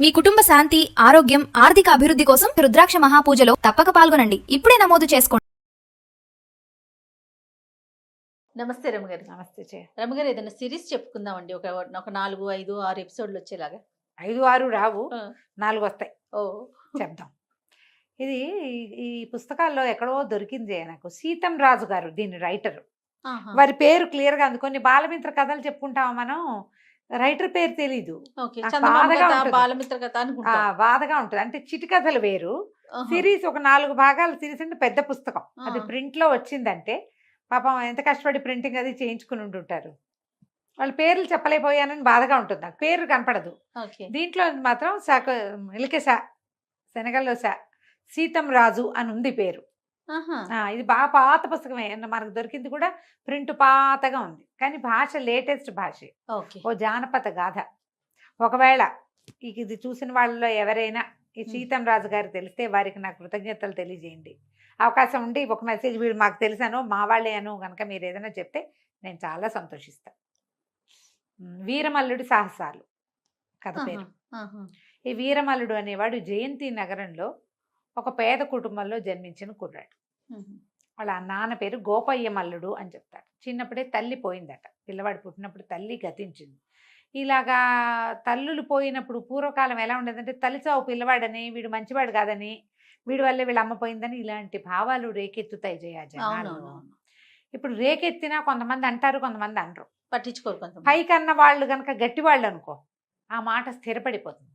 మీ కుటుంబ శాంతి, ఆరోగ్యం, ఆర్థిక అభివృద్ధి కోసం రుద్రాక్ష మహాపూజలో తప్పక పాల్గొనండి. ఇప్పుడే నమోదు చేసుకోండి. నమస్తే రమగారు. నమస్తే చే రమగారు, ఏదైనా సిరీస్ చెప్పుకుందామండి. ఒక ఒక 4, 5, 6 ఎపిసోడ్లు వచ్చేలాగా. 5, 6 రావు, 4 వస్తాయి. ఓ చెప్దాం. ఇది ఈ పుస్తకాల్లో ఎక్కడో దొరికింది నాకు. సీతం రాజు గారు దీని రైటర్. వారి పేరు క్లియర్ గా అందుకొని బాలమిత్ర కథలు చెప్పుకుంటాం మనం, రైటర్ పేరు తెలీదు. బాలమిత్ర కథ అనుకుంటా. బాధగా ఉంటుంది. అంటే చిటి కథలు వేరు, సిరీస్ ఒక 4 భాగాలు సిరీస్ అంటే పెద్ద పుస్తకం. అది ప్రింట్ లో వచ్చిందంటే పాపం ఎంత కష్టపడి ప్రింటింగ్ అది చేయించుకుని ఉంటుంటారు. వాళ్ళ పేర్లు చెప్పలేకపోయానని బాధగా ఉంటుంది నాకు. పేరు కనపడదు దీంట్లో. మాత్రం శనగల్లో సీతం రాజు అని ఉంది పేరు. ఇది బాగా పాత పుస్తకమే, మనకు దొరికింది కూడా ప్రింట్ పాతగా ఉంది, కానీ భాష లేటెస్ట్ భాష. ఓ జానపద గాథ. ఒకవేళ ఇది చూసిన వాళ్ళలో ఎవరైనా ఈ సీతం రాజు గారు తెలిస్తే వారికి నాకు కృతజ్ఞతలు తెలియజేయండి. అవకాశం ఉండి ఒక మెసేజ్ వీడు మాకు తెలిసాను, మా వాళ్ళే అను కనుక మీరు ఏదైనా చెప్తే నేను చాలా సంతోషిస్తాను. వీరమల్లుడి సాహసాలు కథ పేరు. ఈ వీరమల్లుడు అనేవాడు జయంతి నగరంలో ఒక పేద కుటుంబంలో జన్మించిన కుర్రాడు. వాళ్ళ నాన్న పేరు గోపయ్య మల్లుడు అని చెప్తారు. చిన్నప్పుడే తల్లి పోయిందట. పిల్లవాడు పుట్టినప్పుడు తల్లి గతించింది. ఇలాగా తల్లులు పోయినప్పుడు పూర్వకాలం ఎలా ఉండేదంటే తల్లి చావు పిల్లవాడని, వీడు మంచివాడు కాదని, వీడి వల్లే వీళ్ళ అమ్మ పోయిందని ఇలాంటి భావాలు రేకెత్తుతాయి జనాలు. ఇప్పుడు రేకెత్తినా కొంతమంది అంటారు, కొంతమంది అనరు, పట్టించుకోరు. పైకన్న వాళ్ళు కనుక గట్టి వాళ్ళు అనుకో, ఆ మాట స్థిరపడిపోతుంది.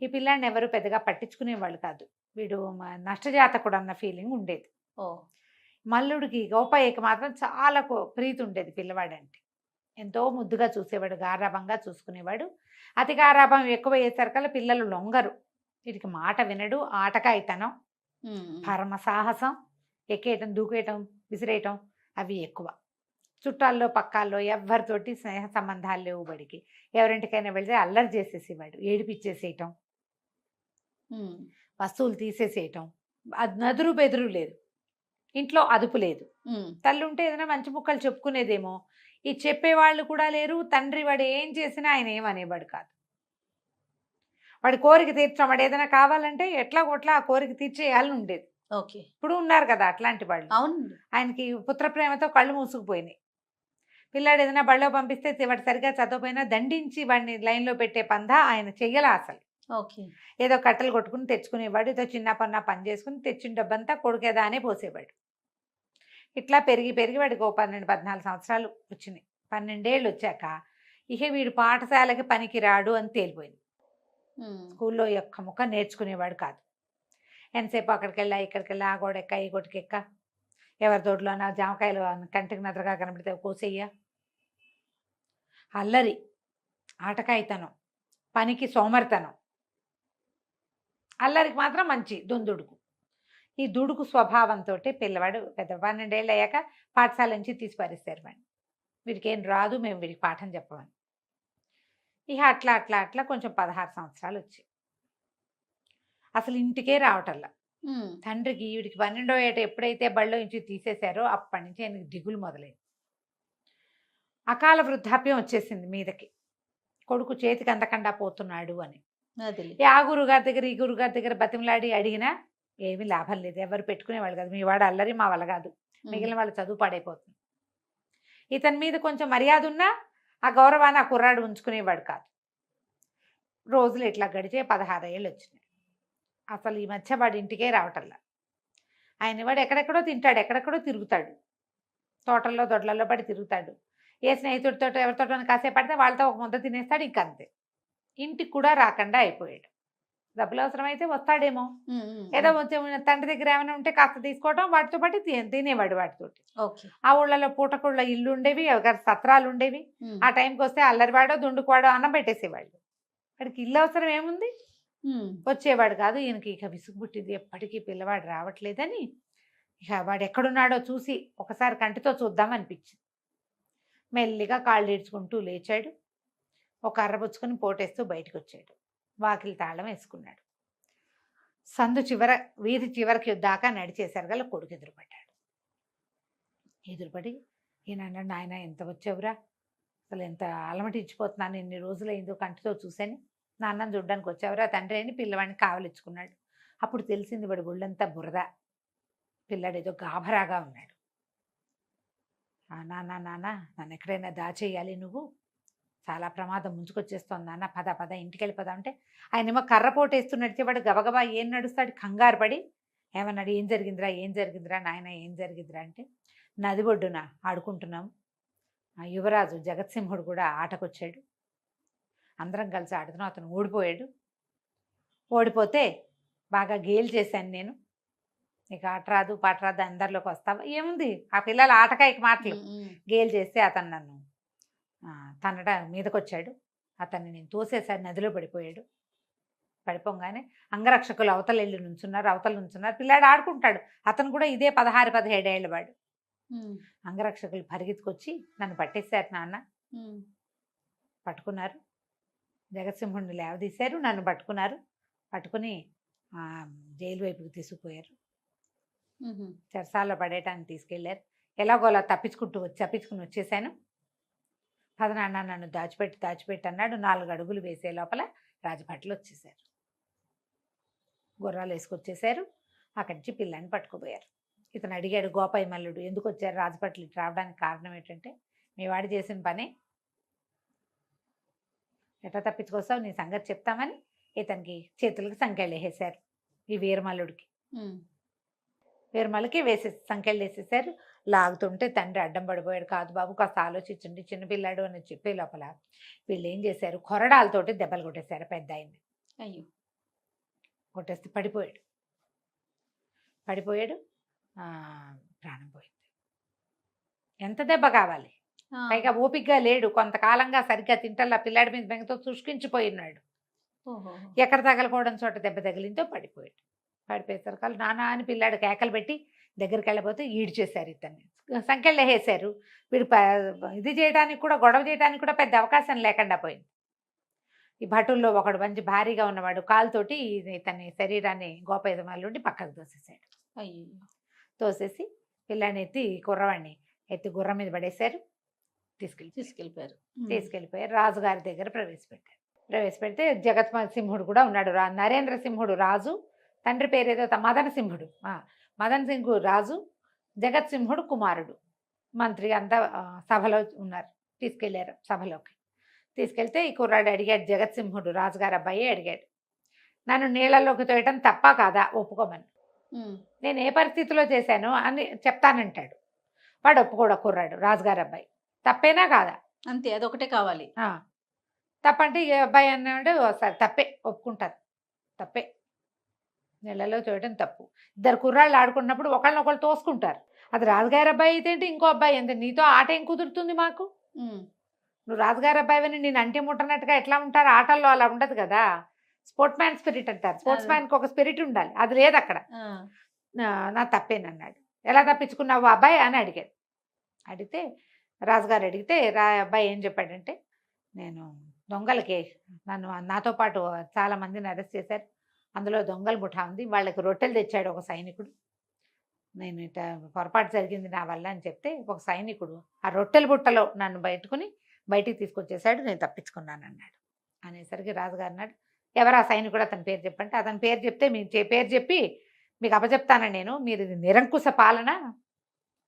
ఈ పిల్లాడిని ఎవరు పెద్దగా పట్టించుకునే వాళ్ళు కాదు. వీడు నష్టజాతకుడు అన్న ఫీలింగ్ ఉండేది. మల్లుడికి గోపయ్యకి మాత్రం చాలా ప్రీతి ఉండేది పిల్లవాడంటే. ఎంతో ముద్దుగా చూసేవాడు, గారాభంగా చూసుకునేవాడు. అతి గారాభం ఎక్కువ అయ్యేసరికల్లా పిల్లలు లొంగరు. వీడికి మాట వినడు, ఆటకాయితనం, పరమ సాహసం, ఎక్కేయటం, దూకేయటం, విసిరేయటం అవి ఎక్కువ. చుట్టాల్లో పక్కాల్లో ఎవరితోటి స్నేహ సంబంధాలు లేవు బడికి. ఎవరింటికైనా వెళితే అల్లరి చేసేసేవాడు, ఏడిపిచ్చేసేయటం, వస్తువులు తీసేసేయటం. నదురు బెదురు లేదు, ఇంట్లో అదుపు లేదు. తల్లి ఉంటే ఏదైనా మంచి ముక్కలు చెప్పుకునేదేమో, ఈ చెప్పేవాళ్ళు కూడా లేరు. తండ్రి వాడు ఏం చేసినా ఆయన ఏమనేవాడు కాదు. వాడి కోరిక తీర్చడం, వాడు ఏదైనా కావాలంటే ఎట్లా కొట్లా ఆ కోరిక తీర్చేయాలని ఉండేది. ఇప్పుడు ఉన్నారు కదా అట్లాంటి వాళ్ళు. ఆయనకి పుత్రప్రేమతో కళ్ళు మూసుకుపోయినాయి. పిల్లాడు ఏదైనా బళ్ళో పంపిస్తే వాడు సరిగా చదవపోయినా దండించి వాడిని లైన్లో పెట్టే పందా ఆయన చెయ్యాల. అసలు ఏదో కట్టలు కొట్టుకుని తెచ్చుకునేవాడు, ఏదో చిన్న పని చేసుకుని తెచ్చిన డబ్బంతా కొడుకేదా అనే పోసేవాడు. ఇట్లా పెరిగి పెరిగి వాడికి 12, 14 సంవత్సరాలు వచ్చినాయి. 12 ఏళ్ళు వచ్చాక ఇక వీడు పాఠశాలకి పనికి రాడు అని తేలిపోయింది. స్కూల్లో ఒక్క ముక్క నేర్చుకునేవాడు కాదు. ఎంతసేపు అక్కడికి వెళ్ళా, ఇక్కడికి వెళ్ళా, ఆ గోడెక్క, ఈ గొట్టుకెక్క, ఎవరి తోటలో నా జామకాయలు కంటికి నద్రగా కనబడితే కోసేయ్య. అల్లరి, ఆటకాయితనం, పనికి సోమరితనం. అల్లరికి మాత్రం మంచి దుందుడుకు. ఈ దుడుకు స్వభావంతో పిల్లవాడు పెద్ద 12 ఏళ్ళు అయ్యాక పాఠశాల నుంచి తీసిపారేస్తారు వాడిని. వీడికి ఏం రాదు, మేము వీడికి పాఠం చెప్పమని. ఇక అట్లా అట్లా అట్లా కొంచెం 16 సంవత్సరాలు వచ్చాయి. అసలు ఇంటికే రావటల్లా. తండ్రికి వీడికి 12వ ఏట ఎప్పుడైతే బళ్ళో నుంచి తీసేశారో అప్పటి నుంచి ఆయనకి దిగులు మొదలైంది. అకాల వృద్ధాప్యం వచ్చేసింది మీదకి. కొడుకు చేతికి అందకుండా పోతున్నాడు అని. ఆ గురుగారి దగ్గర ఈ గురుగారి దగ్గర బతిమలాడి అడిగినా ఏమీ లాభం లేదు. ఎవరు పెట్టుకునేవాళ్ళు కాదు. మీ వాడు అల్లరి, మా వల్ల కాదు, మిగిలిన వాళ్ళు చదువు పాడైపోతుంది. ఇతని మీద కొంచెం మర్యాద ఉన్నా ఆ గౌరవాన్ని ఆ కుర్రాడు ఉంచుకునేవాడు కాదు. రోజులు ఇట్లా గడిచే 16 ఏళ్ళు వచ్చినాయి. అసలు ఈ మధ్య వాడు ఇంటికే రావటల్లా. ఆయన వాడు ఎక్కడెక్కడో తింటాడు, ఎక్కడెక్కడో తిరుగుతాడు, తోటల్లో దొడ్లలో పడి తిరుగుతాడు. ఏ స్నేహితుడితో ఎవరితోటో కాసేపు పడితే వాళ్ళతో ఒక ముద్ద తినేస్తాడు, ఇంకంతే. ఇంటికి కూడా రాకుండా అయిపోయాడు. డబ్బులు అవసరమైతే వస్తాడేమో, ఏదో తండ్రి దగ్గర ఏమైనా ఉంటే కాస్త తీసుకోవడం, వాటితో పాటు తినేవాడు వాటితోటి. ఆ ఊళ్ళలో పూటకుళ్ళ ఇల్లు ఉండేవి, ఎవరి సత్రాలు ఉండేవి. ఆ టైంకి వస్తే అల్లరివాడో దుండుకువాడో అన్నం పెట్టేసేవాళ్ళు. వాడికి ఇల్లు అవసరం ఏముంది, వచ్చేవాడు కాదు. ఈయనకి ఇక విసుగు పుట్టింది, ఎప్పటికీ పిల్లవాడు రావట్లేదని. ఇక వాడు ఎక్కడున్నాడో చూసి ఒకసారి కంటితో చూద్దాం అనిపించింది. మెల్లిగా కాళ్ళు ఈడ్చుకుంటూ లేచాడు. ఒక కర్ర పుచ్చుకొని పోటేస్తూ బయటకు వచ్చాడు. వాకిలి తాళం వేసుకున్నాడు. సందు చివర, వీధి చివరికి దాకా నడిచేసరి గల కొడుకు ఎదురుపడ్డాడు. ఎదురుపడి ఈయన అన్నాడు, నాయన ఎంత వచ్చావురా, అసలు ఎంత అలమటించిపోతున్నాను, ఎన్ని రోజులైందో కంటితో చూశాను, నాన్నని చూడ్డానికి వచ్చేవారు ఆ తండ్రి అని పిల్లవాడిని కావలిచ్చుకున్నాడు. అప్పుడు తెలిసింది వాడి ఒళ్ళంతా బురద, పిల్లాడు ఏదో గాభరాగా ఉన్నాడు. నాన్న నాన్న నన్ను ఎక్కడైనా దాచేయాలి, నువ్వు చాలా ప్రమాదం ముంచుకొచ్చేస్తోంది నాన్న, పద పద ఇంటికి వెళ్ళిపోదా అంటే ఆయనేమో కర్రపోటు వేస్తున్నట్టు వాడు గబగబా ఏం నడుస్తాడు, కంగారు పడి ఏమన్నాడు, ఏం జరిగిందిరా నాయన, ఏం జరిగిందిరా అంటే నది ఒడ్డున ఆడుకుంటున్నాం, ఆ యువరాజు జగత్సింహుడు కూడా ఆటకొచ్చాడు, అందరం కలిసి ఆడుతున్నాం, అతను ఓడిపోతే బాగా గేలు చేశాను నేను, నీకు ఆట రాదు పాట రాదు అందరిలోకి వస్తావా, ఏముంది ఆ పిల్లల ఆటకాయకి మాటలు, గేలు చేస్తే అతను నన్ను తనడ మీదకొచ్చాడు, అతన్ని నేను తోసేసారి నదిలో పడిపోయాడు, పడిపోగానే అంగరక్షకులు అవతల నుంచున్నారు, పిల్లాడు ఆడుకుంటాడు, అతను కూడా ఇదే 16-17 ఏళ్ళ వాడు. అంగరక్షకులు పరిగెత్తుకొచ్చి నన్ను పట్టేశారు నాన్న, పట్టుకున్నారు, జగత్సింహుడిని లేవదీశారు, నన్ను పట్టుకుని జైలు వైపుకి తీసుకుపోయారు, చెరసాల్లో పడేయటానికి తీసుకెళ్ళారు. ఎలాగోలా తప్పించుకుని వచ్చేసాను, పదనాన్న నన్ను దాచిపెట్టి అన్నాడు. 4 అడుగులు వేసే లోపల రాజభట్లు వచ్చేసారు, గుర్రాలు వేసుకొచ్చేసారు, అక్కడి నుంచి పిల్లాన్ని పట్టుకుపోయారు. ఇతను అడిగాడు, గోపాయి మల్లుడు ఎందుకు వచ్చారు రాజభట్లు ఇటు రావడానికి కారణం ఏంటంటే, మీ వాడు చేసిన పనే, ఎట్లా తప్పించుకొస్తావు నీ సంగతి చెప్తామని ఇతనికి చేతులకి సంకెళ్ళు వేసేసారు. ఈ వీరమల్లుడికి సంకెళ్ళు వేసేసారు. లాగుతుంటే తండ్రి అడ్డం పడిపోయాడు. కాదు బాబు కాస్త ఆలోచించండి, చిన్నపిల్లాడు అని చెప్పే లోపల వీళ్ళు ఏం చేశారు, కొరడాలతోటి దెబ్బలు కొట్టేశారు పెద్ద ఆయన్ని. అయ్యో, కొట్టేస్తే పడిపోయాడు, ప్రాణం పోయింది. ఎంత దెబ్బ కావాలి, పైగా ఓపికగా లేడు, కొంతకాలంగా సరిగ్గా తింటల్లా పిల్లాడి మీద బెంగతో శుష్కించిపోయినాడు. ఎక్కడ తగలకూడని చోట దెబ్బ తగిలిందో పడిపోయాడు. పడిపోయేసరికి నానా అని పిల్లాడు కేకలు పెట్టి దగ్గరికి వెళ్ళబోతే ఈడ్చేశారు, ఇతన్ని సంఖ్యలు వేసేశారు. వీడు ఇది చేయడానికి కూడా, గొడవ చేయడానికి కూడా పెద్ద అవకాశం లేకుండా పోయింది. ఈ భటుల్లో ఒకడు మంచి భారీగా ఉన్నవాడు కాలుతోటి ఇతని శరీరాన్ని గోపేదమాలుండి పక్కకు తోసేసాడు. అయ్యో, తోసేసి పిల్లాన్ని కుర్రవాడిని ఎత్తి గుర్రం మీద పడేశారు, తీసుకెళ్ళిపోయారు. రాజుగారి దగ్గర ప్రవేశపెడితే జగత్సింహుడు కూడా ఉన్నాడు, నరేంద్ర సింహుడు రాజు, తండ్రి పేరేదో మదన సింహుడు రాజు, జగత్సింహుడు కుమారుడు మంత్రి అంతా సభలో ఉన్నారు. తీసుకెళ్లారు సభలోకి. తీసుకెళ్తే ఈ కుర్రాడు అడిగాడు, జగత్సింహుడు రాజుగారి అబ్బాయి అడిగాడు, నన్ను నీళ్ళలోకి తోయటం తప్ప కాదా, ఒప్పుకోమని, నేను ఏ పరిస్థితిలో చేశాను అని చెప్తానంటాడు. వాడు ఒప్పుకోడు కుర్రాడు, రాజుగారి అబ్బాయి. తప్పేనా కాదా, అంతే, అదొకటే కావాలి. తప్పంటే ఈ అబ్బాయి అన్నాడు, సరే తప్పే, ఒప్పుకుంటారు, తప్పే, నీళ్ళలో తోయటం తప్పు. 2 కుర్రాళ్ళు ఆడుకున్నప్పుడు ఒకళ్ళనొకళ్ళు తోసుకుంటారు, అది రాజుగారి అబ్బాయి అయితే ఏంటి, ఇంకో అబ్బాయి ఎంత, నీతో ఆట ఏం కుదురుతుంది మాకు, నువ్వు రాజుగారి అబ్బాయిని నేను అంటే ముట్టనట్టుగా ఎట్లా ఉంటారు, ఆటల్లో అలా ఉండదు కదా, స్పోర్ట్స్ మ్యాన్ స్పిరిట్ అంటారు, స్పోర్ట్స్ మ్యాన్కి ఒక స్పిరిట్ ఉండాలి, అది లేదు అక్కడ. నా తప్పేనన్నాడు. ఎలా తప్పించుకున్నావు అబ్బాయి అని అడిగితే రాజుగారు అడిగితే అబ్బాయి ఏం చెప్పాడంటే, నేను దొంగలకి నాతో పాటు చాలా మందిని అరెస్ట్ చేశారు, అందులో దొంగల ముఠా ఉంది, వాళ్ళకి రొట్టెలు తెచ్చాడు ఒక సైనికుడు, నేను ఇట పొరపాటు జరిగింది నా వల్ల అని చెప్తే ఒక సైనికుడు ఆ రొట్టెల బుట్టలో నన్ను బయటికి తీసుకొచ్చేసాడు, నేను తప్పించుకున్నాను అన్నాడు. అనేసరికి రాజుగారు అన్నాడు, ఎవరు ఆ సైనికుడు, అతని పేరు చెప్పంటే, అతని పేరు చెప్తే మీరు పేరు చెప్పి మీకు అప్పచెప్తాను నేను, మీరు ఇది నిరంకుశ పాలన,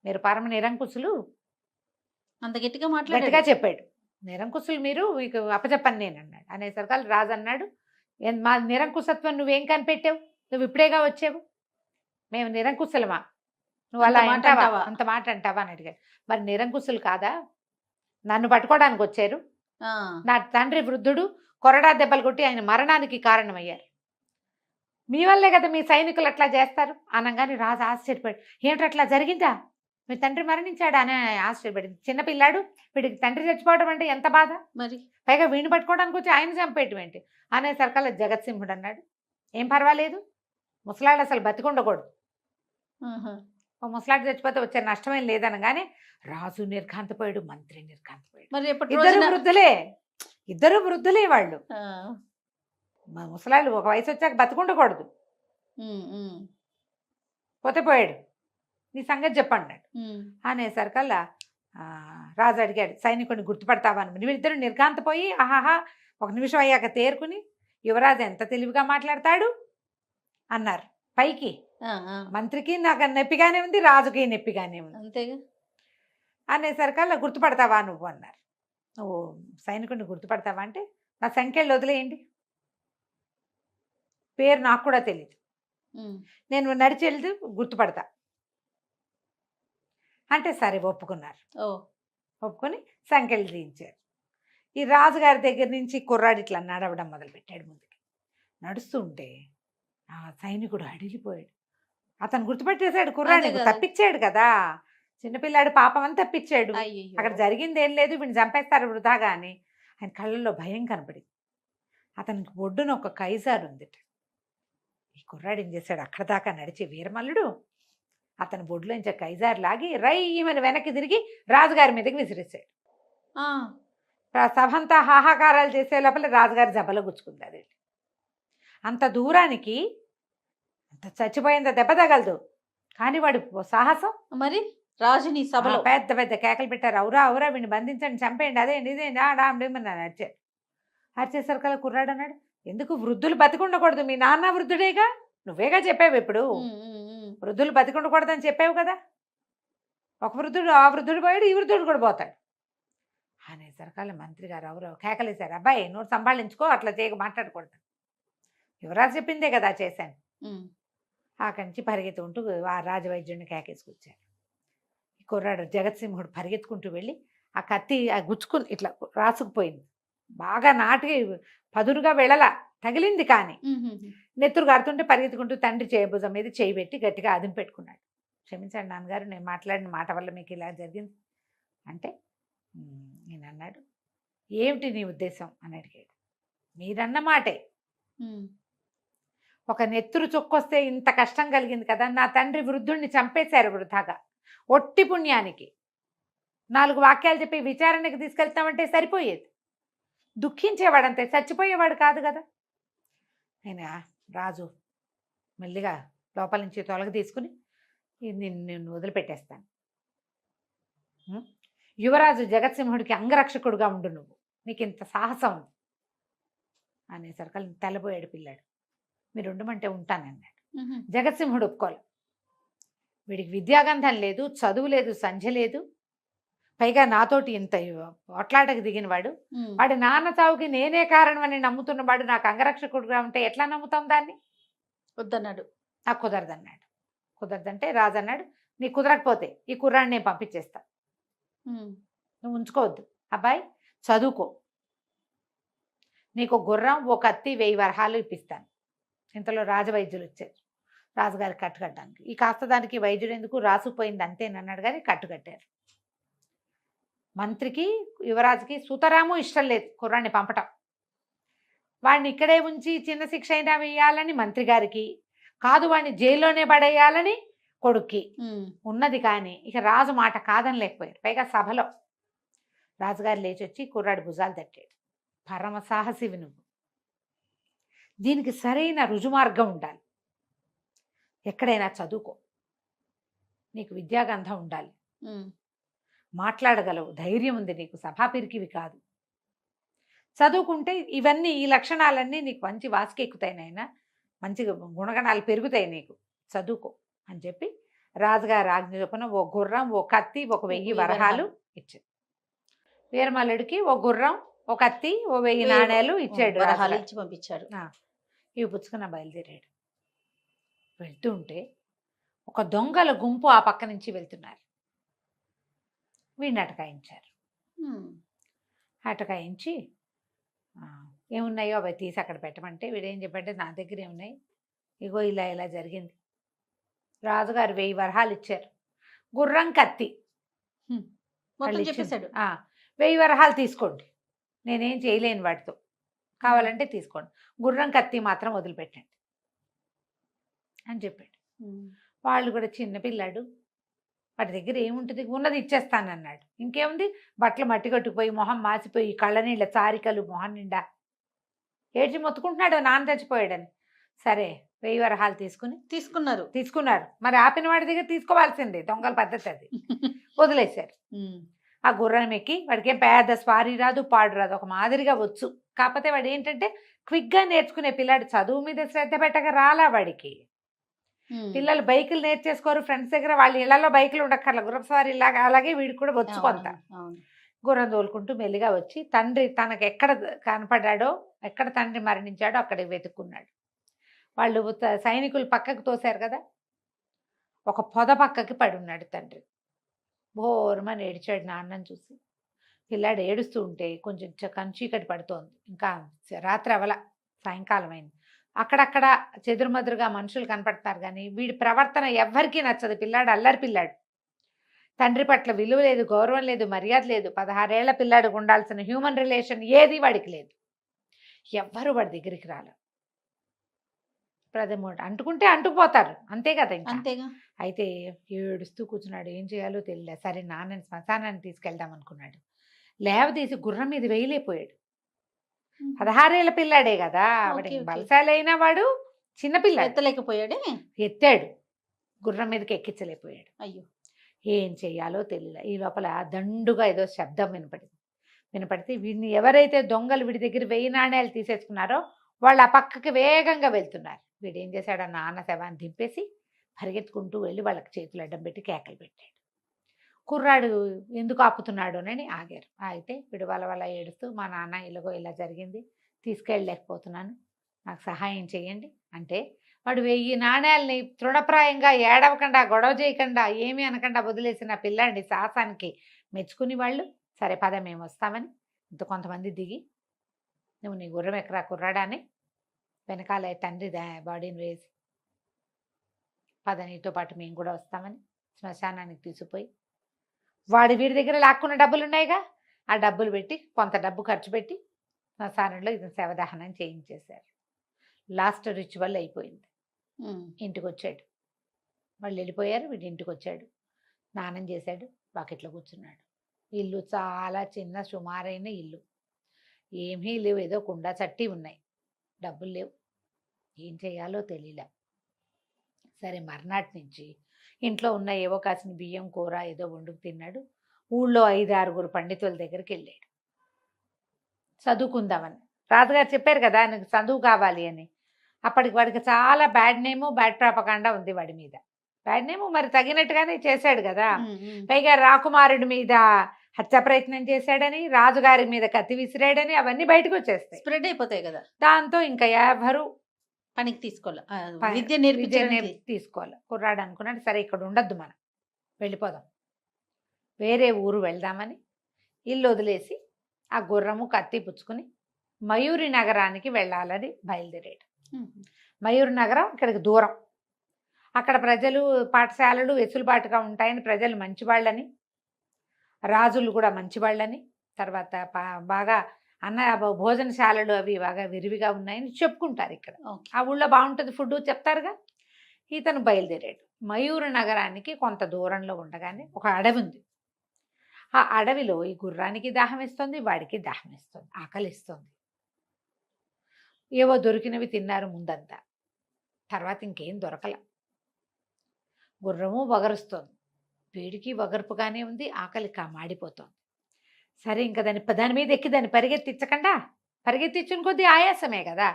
మీరు పరమ నిరంకుశులు, అంత గట్టిగా గట్టిగా చెప్పాడు, నిరంకుశులు మీరు, మీకు అప్పచెప్పను నేను అన్నాడు. అనేసరికి రాజు అన్నాడు, మా నిరంకుశత్వం నువ్వేం కనిపెట్టావు, నువ్వు ఇప్పుడేగా వచ్చావు, మేము నిరంకుశలమా, నువ్వు అలా అంటావా, అంత మాట అంటావా అని అడిగాడు. మరి నిరంకుశులు కాదా, నన్ను పట్టుకోవడానికి వచ్చారు, నా తండ్రి వృద్ధుడు కొరడా దెబ్బలు కొట్టి ఆయన మరణానికి కారణమయ్యారు, మీ వల్లే కదా మీ సైనికులు అట్లా చేస్తారు అనగానే రాజు ఆశ్చర్యపడి, ఏమిటి అట్లా జరిగిందా, మీ తండ్రి మరణించాడా అని ఆశ్చర్యపడింది. చిన్నపిల్లాడు, వీడికి తండ్రి చచ్చిపోవడం అంటే ఎంత బాధ, మరి పైగా వీడిని పట్టుకోవడానికి వచ్చి ఆయన చంపేయటం ఏంటి అనేసరికల్లా జగత్సింహుడు అన్నాడు, ఏం పర్వాలేదు, ముసలాడు అసలు బతికుండకూడదు, ఓ ముసలాడు చచ్చిపోతే వచ్చే నష్టమేం లేదనగానే రాజు నిర్ఘాంతపోయాడు, మంత్రి నిర్ఘాంతపోయాడు. ఇద్దరు వృద్ధులే వాళ్ళు, ముసలాళ్ళు ఒక వయసు వచ్చాక బతికుండకూడదు, పోతే పోయాడు, నీ సంగతి చెప్పన్నాడు. అనేసరికల్లా రాజు అడిగాడు, సైనికుడిని గుర్తుపడతావా అని. వీళ్ళిద్దరు నిర్ఘాంతపోయి ఆహాహా 1 నిమిషం అయ్యాక తేరుకుని యువరాజు ఎంత తెలివిగా మాట్లాడతాడు అన్నారు పైకి. ఆ, ఆ. మంత్రికి నాకు నొప్పిగానే ఉంది, రాజుకి నొప్పిగానే ఉంది అంతేగా. అనేసరికల్లా గుర్తుపడతావా నువ్వు అన్నారు. నువ్వు సైనికుడిని గుర్తుపడతావా అంటే నా సంఖ్యలు వదిలేయండి, పేరు నాకు కూడా తెలియదు, ఉమ్, నేను నడిచి వెళ్తూ గుర్తుపడతా అంటే సరే ఒప్పుకున్నారు. ఓ. ఒప్పుకొని సంఖ్యలు తీయించారు. ఈ రాజుగారి దగ్గర నుంచి కుర్రాడు ఇట్లా నడవడం మొదలుపెట్టాడు. ముందుకి నడుస్తుంటే ఆ సైనికుడు అడిగిపోయాడు. అతను గుర్తుపెట్టేశాడు కుర్రాడిని, అదే కదా. తప్పించాడు కదా, చిన్నపిల్లాడు పాపం అని తప్పించాడు. అయ్యయ్యో. అక్కడ జరిగింది ఏం లేదు, వీడిని చంపేస్తారు వృధాగా అని ఆయన కళ్ళల్లో భయం కనపడింది. అతనికి ఒడ్డున ఒక కైజారు ఉందిట. ఈ కుర్రాడు ఏం చేశాడు, అక్కడ దాకా నడిచి వీరమల్లుడు అతని బొడ్లోంచి కైజారు లాగి రయ్యమని వెనక్కి తిరిగి రాజుగారి మీదకి విసిరేశాడు. ఆ, సభంతా హాహాకారాలు చేసే లోపల రాజుగారి జబ్బలో గుచ్చుకుంది అది. అంత దూరానికి అంత చచ్చిపోయింద దెబ్బ తగలదు, కానీ వాడు సాహసం. మరి రాజుని సభలో పెద్ద పెద్ద కేకలు పెట్టారు, అవురా అవురా వీడిని బంధించండి, చంపేయండి, అదేంటి ఇదేంటి ఆడామని అరిచారు. అరిచేసరికల్లా కుర్రాడు అన్నాడు, ఎందుకు వృద్ధులు బతికుండకూడదు, మీ నాన్న వృద్ధుడేగా, నువ్వేగా చెప్పావు ఇప్పుడు ఉమ్, ఉమ్, ఉమ్. వృద్ధులు బతికుండకూడదని చెప్పావు కదా, ఒక వృద్ధుడు ఆ వృద్ధుడు పోయాడు, ఈ వృద్ధుడు కూడా పోతాడు అనేసరికల్లా మంత్రి గారు ఎవరో కేకలేశారు, అబ్బాయి నువ్వు సంభాళించుకో, అట్లా చేయక మాట్లాడకూడదు, యువరాజు చెప్పిందే కదా చేశాను. ఉమ్. అక్కడి నుంచి పరిగెత్తుకుంటూ ఆ రాజవైద్యుడిని కేకేసుకొచ్చారు. ఈ కుర్రాడు జగత్సింహుడు పరిగెత్తుకుంటూ వెళ్ళి ఆ కత్తి ఆ గుచ్చుకుని ఇట్లా రాసుకుపోయింది, బాగా నాటికి పదునుగా వెళ్ళలా, తగిలింది కానీ ఉమ్, ఉమ్, ఉమ్. నెత్తురు గారుతుంటే పరిగెత్తుకుంటూ తండ్రి భుజం మీద చేయి పెట్టి గట్టిగా అదుము పెట్టుకున్నాడు. క్షమించండి నాన్నగారు, నేను మాట్లాడిన మాట వల్ల మీకు ఇలా జరిగింది అంటే నేను అన్నాడు, ఏమిటి నీ ఉద్దేశం అని అడిగాడు. మీరన్న మాటే, ఉమ్. ఒక నెత్తురు చొక్కొస్తే ఇంత కష్టం కలిగింది కదా, నా తండ్రి వృద్ధుడిని చంపేశారు వృధాగా, ఒట్టి పుణ్యానికి 4 వాక్యాలు చెప్పి విచారణకి తీసుకెళ్తామంటే సరిపోయేది, దుఃఖించేవాడంతే, చచ్చిపోయేవాడు కాదు కదా. ఆయన రాజు మెల్లిగా లోపల నుంచి తొలగ తీసుకుని నిన్ను వదిలిపెట్టేస్తాను, యువరాజు జగత్సింహుడికి అంగరక్షకుడుగా ఉండు, నువ్వు నీకు ఇంత సాహసం ఉంది అనేసరికి తెల్లబోయాడు పిల్లాడు. మీరు ఉండమంటే ఉంటానన్నాడు. ఉమ్. జగత్సింహుడు ఒప్పుకోలేదు, వీడికి విద్యాగంధం లేదు, చదువు లేదు, సంధ్య లేదు, పైగా నాతోటి ఇంత ఒట్లాటకు దిగినవాడు, ఉమ్. వాడి నాన్న చావుకి నేనే కారణం అని నమ్ముతున్నవాడు నాకు అంగరక్షకుడుగా ఉంటే ఎట్లా నమ్ముతాం దాన్ని, వద్దన్నాడు. నాకు కుదరదన్నాడు. కుదరదంటే రాజు అన్నాడు, నీకు కుదరకపోతే ఈ కుర్రాడిని నేను పంపించేస్తా, ఉమ్. నువ్వు ఉంచుకోవద్దు, అబ్బాయి చదువుకో, నీకు గుర్రం, ఓ కత్తి, 1000 వరహాలు ఇప్పిస్తాను. ఇంతలో రాజవైద్యులు వచ్చారు రాజుగారి కట్టుకట్టడానికి. ఈ కాస్త దానికి వైద్యుడు ఎందుకు, రాసుకుపోయింది అంతేనన్నాడు, కానీ కట్టుకట్టారు. మంత్రికి యువరాజుకి సుతరాము ఇష్టం లేదు కుర్రాన్ని పంపటం, వాడిని ఇక్కడే ఉంచి చిన్న శిక్ష అయినా వేయాలని మంత్రి గారికి, కాదు వాడిని జైల్లోనే పడేయాలని కొడుక్కి ఉమ్. ఉన్నది. కానీ ఇక రాజు మాట కాదని లేకపోయారు. పైగా సభలో రాజుగారు లేచి వచ్చి కుర్రాడు భుజాలు తట్టాడు, పరమ సాహసివి నువ్వు, దీనికి సరైన రుజుమార్గం ఉండాలి, ఎక్కడైనా చదువుకో, నీకు విద్యాగంధం ఉండాలి, ఉమ్. మాట్లాడగలవు, ధైర్యం ఉంది నీకు, సభాపిరికివి కాదు, చదువుకుంటే ఇవన్నీ ఈ లక్షణాలన్నీ నీకు మంచి వాసికెక్కుతాయి నాయనా, మంచి గుణగణాలు పెరుగుతాయి నీకు, చదువుకో అని చెప్పి రాజుగారి ఆజ్ఞ చొప్పున ఓ గుర్రం, ఓ కత్తి, ఒక 1000 వరహాలు ఇచ్చాడు. వీరమల్లుడికి ఓ గుర్రం, ఓ కత్తి, ఓ 1000 నాణేలు ఇచ్చాడు, వరహాలు రాజుగారు. ఇచ్చి పంపించాడు. ఇవి పుచ్చుకున్న బయలుదేరాడు. వెళ్తుంటే ఒక దొంగల గుంపు ఆ పక్క నుంచి వెళ్తున్నారు, వీడిని అటకాయించారు. ఉమ్. అటకాయించి ఏమున్నాయో అవి తీసి అక్కడ పెట్టమంటే వీడేం చెప్పంటే నా దగ్గర ఏమున్నాయి, ఇగో ఇలా ఇలా జరిగింది, రాజుగారు 1000 వరహాలు ఇచ్చారు, గుర్రం, కత్తి మొత్తం వాళ్ళు ఇచ్చింది. చెప్పేశాడు. 1000 వరహాలు తీసుకోండి, నేనేం చేయలేను వాటితో, కావాలంటే తీసుకోండి, గుర్రం, కత్తి మాత్రం వదిలిపెట్టండి అని చెప్పాడు. ఉమ్. వాళ్ళు కూడా చిన్న పిల్లాడు, వాటి దగ్గర ఏముంటుంది, ఉన్నది ఇచ్చేస్తానన్నాడు. ఇంకేముంది, బట్టలు మట్టి కట్టుకుపోయి, మొహం మాసిపోయి, కళ్ళనీళ్ళ చారికలు మొహం నిండా ఏడ్చి మొత్తుకుంటున్నాడు నాన్న చచ్చిపోయాడని. సరే 1000 వరహాలు తీసుకున్నారు. మరి ఆపిన వాడి దగ్గర తీసుకోవాల్సిందే, దొంగల పద్ధతి అది. వదిలేశారు. ఉమ్. ఆ గుర్రం ఎక్కి, వాడికి ఏం పెద్ద స్వారీ రాదు, పాడు రాదు, ఒక మాదిరిగా వచ్చు, కాకపోతే వాడు ఏంటంటే క్విక్గా నేర్చుకునే పిల్లాడు, చదువు మీద శ్రద్ధ పెట్టక రాలా వాడికి. పిల్లలు బైకులు నేర్చేసుకోరు ఫ్రెండ్స్ దగ్గర, వాళ్ళ ఇళ్లలో బైకులు ఉండక్కర్ల, గుర్రసవారి ఇలాగా అలాగే వీడికి కూడా వచ్చు కొంత. గుర్రం తోలుకుంటూ మెల్లిగా వచ్చి తండ్రి తనకు ఎక్కడ కనపడ్డాడో, ఎక్కడ తండ్రి మరణించాడో అక్కడికి వెతుక్కున్నాడు. వాళ్ళు సైనికులు పక్కకు తోశారు కదా, ఒక పొద పక్కకి పడి ఉన్నాడు తండ్రి. బోరుమని ఏడిచాడు నాన్నని చూసి. పిల్లాడు ఏడుస్తూ ఉంటే కొంచెం చీకటి పడుతోంది, ఇంకా రాత్రి అవల, సాయంకాలం అయింది. అక్కడక్కడ చెదురుమదురుగా మనుషులు కనపడతారు కానీ వీడి ప్రవర్తన ఎవ్వరికీ నచ్చదు. పిల్లాడు అల్లరి పిల్లాడు, తండ్రి పట్ల విలువ లేదు, గౌరవం లేదు, మర్యాద లేదు. 16 ఏళ్ల పిల్లాడికి ఉండాల్సిన హ్యూమన్ రిలేషన్ ఏది వాడికి లేదు. ఎవ్వరు వాడి దగ్గరికి రాలేదు. ప్రథమోడు అంటుకుంటే అంటుకుపోతారు, అంతే కదా ఇంకా. అంతేగా. అయితే ఏడుస్తూ కూర్చున్నాడు, ఏం చేయాలో తెలియలేదు. సరే నాన్నని శ్మశానాన్ని తీసుకెళ్దాం అనుకున్నాడు. లేవదీసి గుర్రం మీద వేయలేకపోయాడు. 16 ఏళ్ల పిల్లాడే కదా, వాడికి బలశాలైన వాడు చిన్నపిల్ల, ఎత్తలేకపోయాడే. ఎత్తాడు, గుర్రం మీదకి ఎక్కించలేకపోయాడు. అయ్యో, ఏం చెయ్యాలో తెలియలే. ఈ లోపల దండుగా ఏదో శబ్దం వినపడితే వీడిని ఎవరైతే దొంగలు వీడి దగ్గర 1000 నాణేలు తీసేసుకున్నారో వాళ్ళు ఆ పక్కకి వేగంగా వెళ్తున్నారు. వీడు ఏం చేశాడు, ఆ నాన్న శవాన్ని దింపేసి పరిగెత్తుకుంటూ వెళ్ళి వాళ్ళకి చేతులు అడ్డం పెట్టి కేకలు పెట్టాడు. కుర్రాడు ఎందుకు ఆపుతున్నాడు అని ఆగారు. అయితే వీడు వాళ్ళ ఏడుస్తూ, మా నాన్న ఇలాగో ఇలా జరిగింది, తీసుకెళ్ళలేకపోతున్నాను, నాకు సహాయం చేయండి అంటే, వాడు 1000 నాణేలని తృణప్రాయంగా ఏడవకుండా, గొడవ చేయకుండా, ఏమీ అనకుండా వదిలేసిన పిల్లాడిని సాహసానికి మెచ్చుకుని వాళ్ళు, సరే పద మేము వస్తామని కొంతమంది దిగి, నువ్వు నీ గుర్రం ఎక్కరా కుర్రాడా అని వెనకాల తండ్రి బాడీని వేసి, పద నీతో పాటు మేము కూడా వస్తామని శ్మశానానికి తీసుకుపోయి, వీడి దగ్గర లాక్కున్న డబ్బులు ఉన్నాయిగా, ఆ డబ్బులు పెట్టి కొంత డబ్బు ఖర్చు పెట్టి శ్మశానంలో ఇది శవదహనం చేయించేశారు. లాస్ట్ రిచువల్ అయిపోయింది. ఇంటికి వచ్చాడు, వాళ్ళు వెళ్ళిపోయారు, వీడి ఇంటికి వచ్చాడు, స్నానం చేశాడు, బకెట్లో కూర్చున్నాడు. ఇల్లు చాలా చిన్న సుమారైన ఇల్లు, ఏమీ లేవు, ఏదో కుండ చట్టి ఉన్నాయి, డబ్బులు లేవు, ఏం చేయాలో తెలియలే. సరే మర్నాటి నుంచి ఇంట్లో ఉన్న ఏవో కాసిన బియ్యం కూర ఏదో వండుకు తిన్నాడు. ఊళ్ళో 5-6 పండితుల దగ్గరికి వెళ్ళాడు చదువుకుందామని. రాజుగారు చెప్పారు కదా ఆయనకు చదువు కావాలి అని. అప్పటికి వాడికి చాలా బ్యాడ్ నేము, బ్యాడ్ ప్రాపకాండా ఉంది వాడి మీద. బ్యాడ్ నేము మరి తగినట్టుగానే చేశాడు కదా, పైగా రాకుమారుడి మీద హత్య ప్రయత్నం చేశాడని, రాజుగారి మీద కత్తి విసిరాడని, అవన్నీ బయటకు వచ్చేస్తాయి, స్ప్రెడ్ అయిపోతాయి కదా. దాంతో ఇంకా ఎవరు పనికి తీసుకోవాలి, విద్య తీసుకోవాలి. కుర్రాడు అనుకున్నాడు, సరే ఇక్కడ ఉండద్దు, మనం వెళ్ళిపోదాం, వేరే ఊరు వెళ్దామని ఇల్లు వదిలేసి ఆ గుర్రము కత్తి పుచ్చుకుని మయూరి నగరానికి వెళ్ళాలని బయలుదేరాడు. మయూరి నగరం ఇక్కడికి దూరం. అక్కడ ప్రజలు, పాఠశాలలు వెసులుబాటుగా ఉంటాయని, ప్రజలు మంచివాళ్ళని, రాజులు కూడా మంచివాళ్ళని, తర్వాత బాగా భోజనశాలలు అవి బాగా విరివిగా ఉన్నాయని చెప్పుకుంటారు ఇక్కడ. ఆ ఊళ్ళో బాగుంటుంది ఫుడ్ చెప్తారుగా. ఇతను బయలుదేరాడు. మయూరు నగరానికి కొంత దూరంలో ఉండగానే ఒక అడవి ఉంది. ఆ అడవిలో ఈ గుర్రానికి దాహం ఇస్తుంది, వాడికి దాహం ఇస్తుంది, ఆకలిస్తుంది. ఏవో దొరికినవి తిన్నారు ముందంతా, తర్వాత ఇంకేం దొరకల. గుర్రము వగరుస్తోంది, వేడికి వగర్పుగానే ఉంది, ఆకలి మాడిపోతోంది. సరే ఇంకా దాని మీద ఎక్కి దాన్ని పరిగెత్తించుని కొద్దీ ఆయాసమే కదా,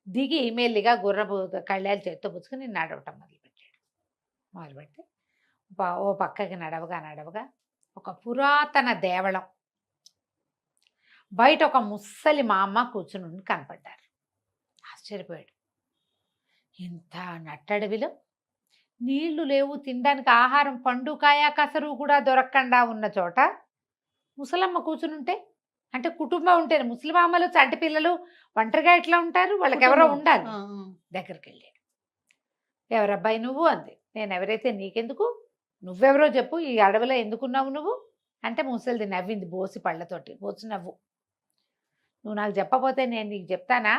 దిగి మెల్లిగా గుర్రపు కళ్ళాలు చేత్తో పుచ్చుకుని నడవటం మొదలుపెడితే ఓ పక్కకి నడవగా ఒక పురాతన దేవళం బయట ఒక ముసలి మా అమ్మ కూర్చుని కనపడ్డారు. ఆశ్చర్యపోయాడు. ఇంత నట్టడవిలో నీళ్లు లేవు, తినడానికి ఆహారం, పండు కాయ కసరు కూడా దొరకకుండా ఉన్న చోట ముసలమ్మ కూర్చునుంటే, అంటే కుటుంబం ఉంటేనే, ముసలి అమ్మలు చంటి పిల్లలు ఒంటరిగా ఎట్లా ఉంటారు, వాళ్ళకి ఎవరో ఉండాలి. దగ్గరికి వెళ్ళాడు. ఎవరబ్బాయి నువ్వు అంది. నేను ఎవరైతే నీకెందుకు, నువ్వెవరో చెప్పు, ఈ అడవిలో ఎందుకున్నావు నువ్వు అంటే ముసలిది నవ్వింది బోసి పళ్ళతోటి, బోసి నవ్వు. నువ్వు నాకు చెప్పపోతే నేను నీకు చెప్తానా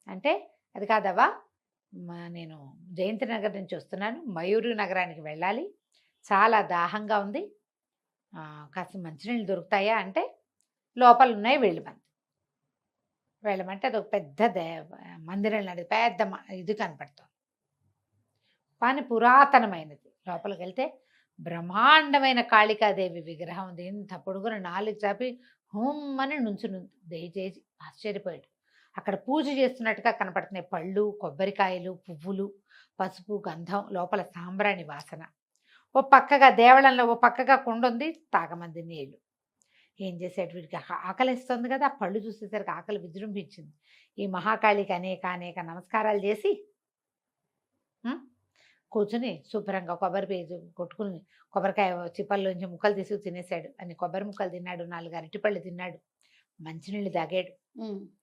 అంటే, అది కాదవ్వా, నేను జయంతి నగర్ నుంచి వస్తున్నాను, మయూరి నగరానికి వెళ్ళాలి, చాలా దాహంగా ఉంది, కాస్త మంచినీళ్ళు దొరుకుతాయా అంటే, లోపల ఉన్నాయి వెళ్ళమంటే అది ఒక పెద్ద మందిరం లాంటిది, పెద్ద ఇది కనపడుతుంది, కానీ పురాతనమైనది. లోపలికి వెళ్తే బ్రహ్మాండమైన కాళికాదేవి విగ్రహం ఉంది. ఇంత పొడుగున 4 చాపి హోమ్మని నుంచుని దయచేసి ఆశ్చర్యపోయాడు. అక్కడ పూజ చేస్తున్నట్టుగా కనపడుతున్నాయి పళ్ళు, కొబ్బరికాయలు, పువ్వులు, పసుపు, గంధం, లోపల సాంబ్రాణి వాసన. ఓ పక్కగా దేవళంలో ఓ పక్కగా కుండ ఉంది, తాగమంది నీళ్ళు. ఏం చేసాడు, వీడికి ఆకలిస్తుంది కదా, ఆ పళ్ళు చూసేసరికి ఆకలి విజృంభించింది. ఈ మహాకాళికి అనేక అనేక నమస్కారాలు చేసి కూర్చుని శుభ్రంగా కొబ్బరి పేజు కొట్టుకుని కొబ్బరికాయ చిప్పల్లోంచి ముక్కలు తీసుకు తినేశాడు. అన్ని కొబ్బరి ముక్కలు తిన్నాడు, 4 అరటిపళ్ళు తిన్నాడు, మంచినీళ్ళు తాగాడు.